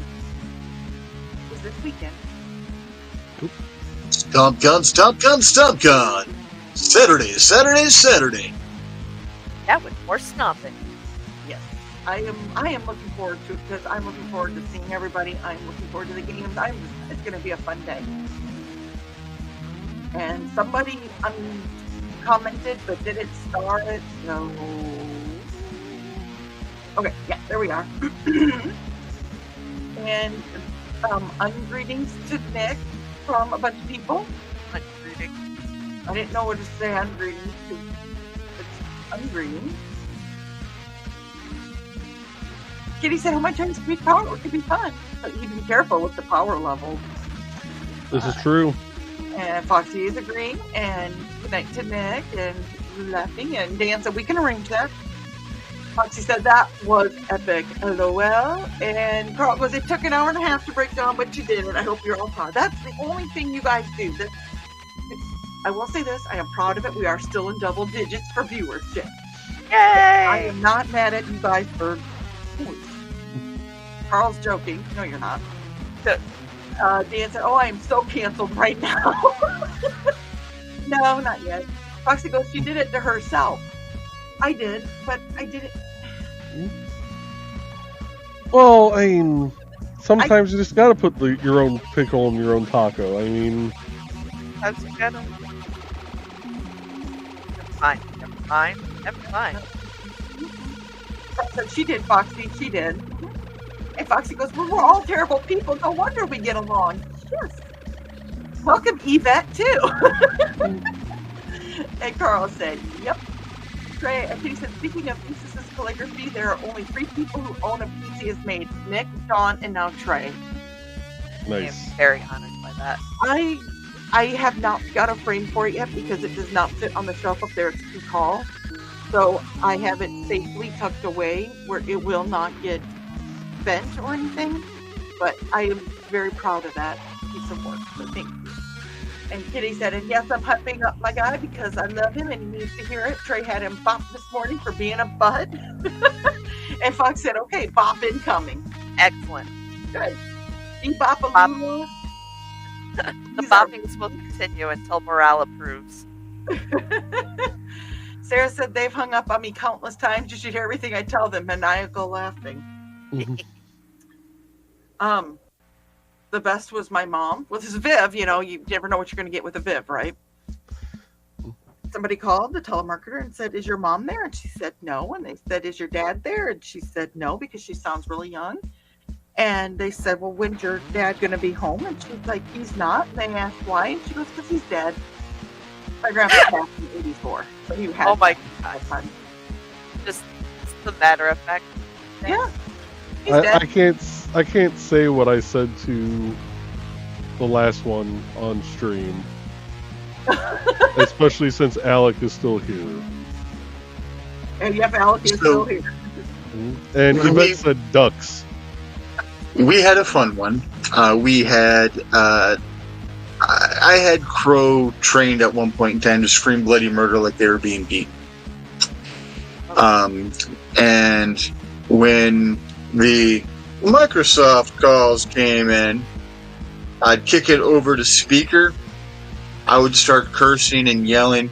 is this weekend. StompCon. Saturday. Yeah, with more stomping. Yes, I am looking forward to it because I'm looking forward to seeing everybody. I'm looking forward to the games. It's going to be a fun day. And somebody commented but didn't start it, so okay, yeah, there we are. And ungreetings to Nick from a bunch of people. Ungreetings. I didn't know what to say ungreetings because it's ungreetings. Kitty said, how much times speed power? It could be fun, but you need to be careful with the power level. This is true. And Foxy is agreeing, and good night to Nick, and laughing, and Dan said, we can arrange that. Foxy said, that was epic, LOL, and Carl goes, it took an hour and a half to break down, but you did it. I hope you're all proud. That's the only thing you guys do. I will say this, I am proud of it. We are still in double digits for viewership. Yay! I am not mad at you guys for Carl's joking. No, you're not. Dan said, oh, I am so canceled right now. No, not yet. Foxy goes, she did it to herself. I did, but I did it. Well, I mean, sometimes you just got to put your own pickle in your own taco. I mean, That's good. Never mind. So she did, Foxy. She did. And Foxy goes, well, we're all terrible people. No wonder we get along. Yes. Welcome, Yvette, too. And Carl said, yep. Trey, I think he said, speaking of thesis calligraphy, there are only 3 people who own a piece he has made. Nick, Dawn, and now Trey. nice. I'm very honored by that. I have not got a frame for it yet because it does not fit on the shelf up there. It's too tall. So I have it safely tucked away where it will not get bent or anything, but I am very proud of that piece of work, so thank you. And Kitty said, and yes, I'm hyping up my guy because I love him and he needs to hear it. Trey had him bop this morning for being a bud. And Fox said, okay, bop incoming. Excellent. Good. Bop-a-loo. The boppings will continue until morale approves. Sarah said they've hung up on me countless times. You should hear everything I tell them. Maniacal laughing. The best was my mom with his Viv. You know, you never know what you're going to get with a Viv, right? Somebody called the telemarketer and said, is your mom there? And she said no. And they said, is your dad there? And she said no, because she sounds really young. And they said, well, when's your dad going to be home? And she's like, he's not. And they asked why. And she goes, because he's dead. My grandpa passed in 84. So he had. Oh my God. Just the matter of fact. Yeah. I can't say what I said to the last one on stream, especially since Alec is still here. And yep, Alec is still here. And Yvette said ducks. We had a fun one. I had Crow trained at one point in time to scream bloody murder like they were being beaten. And when the Microsoft calls came in, I'd kick it over to speaker. I would start cursing and yelling,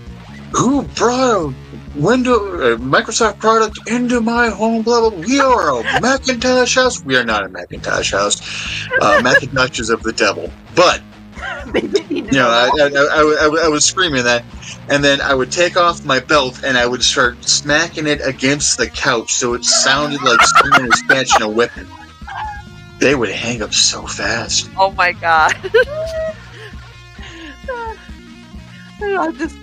who brought Microsoft product into my home, blah, blah. We are a Macintosh house. We are not a Macintosh house. Macintosh is of the devil. But, They didn't need to you know, know that. I was screaming that. And then I would take off my belt and I would start smacking it against the couch so it sounded like someone was catching a whipping. They would hang up so fast. Oh my god. I just,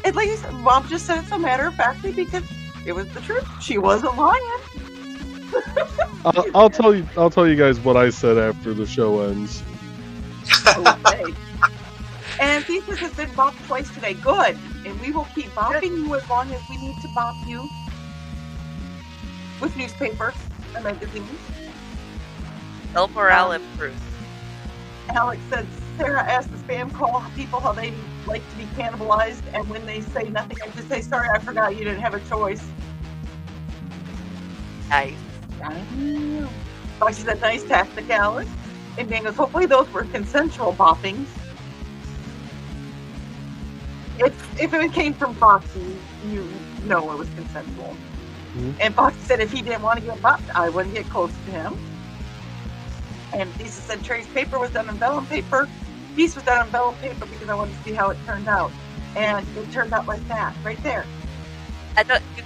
and like you said, Mom just said it so matter of factly because it was the truth. She wasn't lying. I'll tell you guys what I said after the show ends. Okay. And Thesis has been bopped twice today. Good. And we will keep bopping you as long as we need to bop you with newspapers and magazines. El morale improves. Alex said Sarah asked the spam call people how they like to be cannibalized, and when they say nothing, I just say, sorry, I forgot you didn't have a choice. Nice. Like she said, nice tactic, Alex. And Dan goes, hopefully those were consensual boppings. If it came from Foxy, you know it was consensual. Mm-hmm. And Foxy said if he didn't want to get bopped, I wouldn't get close to him. And Lisa said Trey's paper was done on vellum paper. Piece was done on vellum paper because I wanted to see how it turned out. And it turned out like that, right there.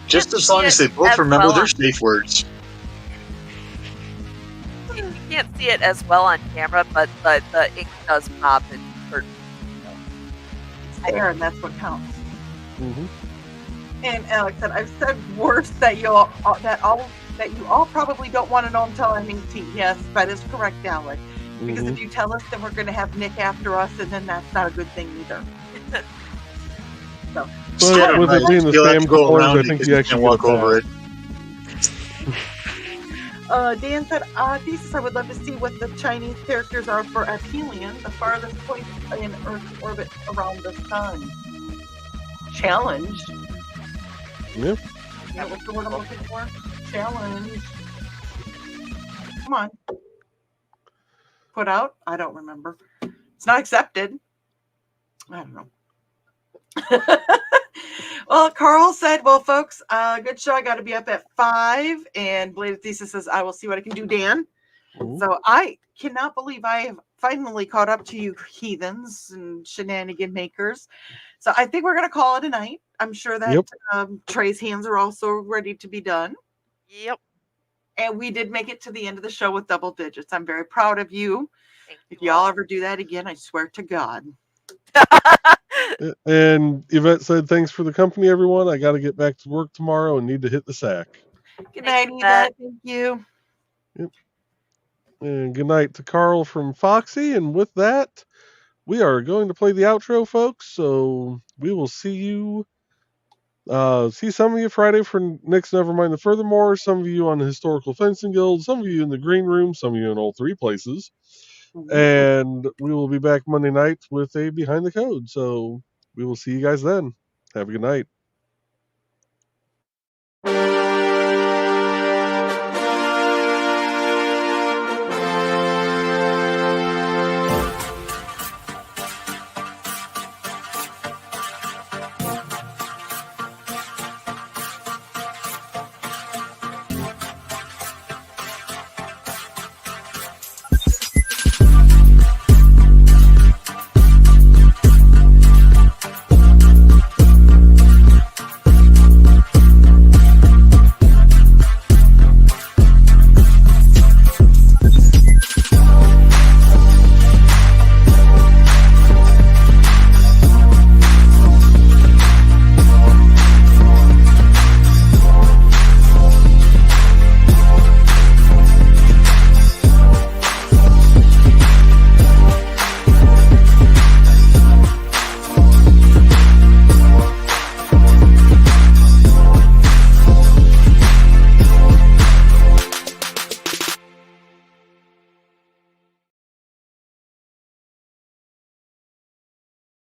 Just as long as they both remember their safe words. You can't see it as well on camera, but the ink does pop and hurt. It's there, and that's what counts. Mm-hmm. And Alex said, I've said worse that you all probably don't want to know until I'm 18. Yes, that is correct, Alex. Because if you tell us, then we're going to have Nick after us, and then that's not a good thing either. So, but with it being the spam callers, I think you actually walk over it. Dan said, Thesis, I would love to see what the Chinese characters are for aphelion, the farthest point in Earth's orbit around the sun. Challenge. Yep. That was the word I'm looking for. Challenge. Come on. Put out? I don't remember. It's not accepted. I don't know. Well, Carl said, well, folks, good show. I got to be up at 5. And Bladed Thesis says, I will see what I can do, Dan. Ooh. So I cannot believe I have finally caught up to you heathens and shenanigan makers. So I think we're going to call it a night. I'm sure that Trey's hands are also ready to be done. Yep. And we did make it to the end of the show with double digits. I'm very proud of you. If y'all ever do that again, I swear to God. And Yvette said, thanks for the company, everyone. I got to get back to work tomorrow and need to hit the sack. Good night, Yvette. Thank you. Yep. And good night to Carl from Foxy. And with that, we are going to play the outro, folks. So we will see you. See some of you Friday for Nick's Nevermind the Furthermore, some of you on the Historical Fencing Guild, some of you in the green room, some of you in all 3 places. And we will be back Monday night with a Behind the Code. So we will see you guys then. Have a good night.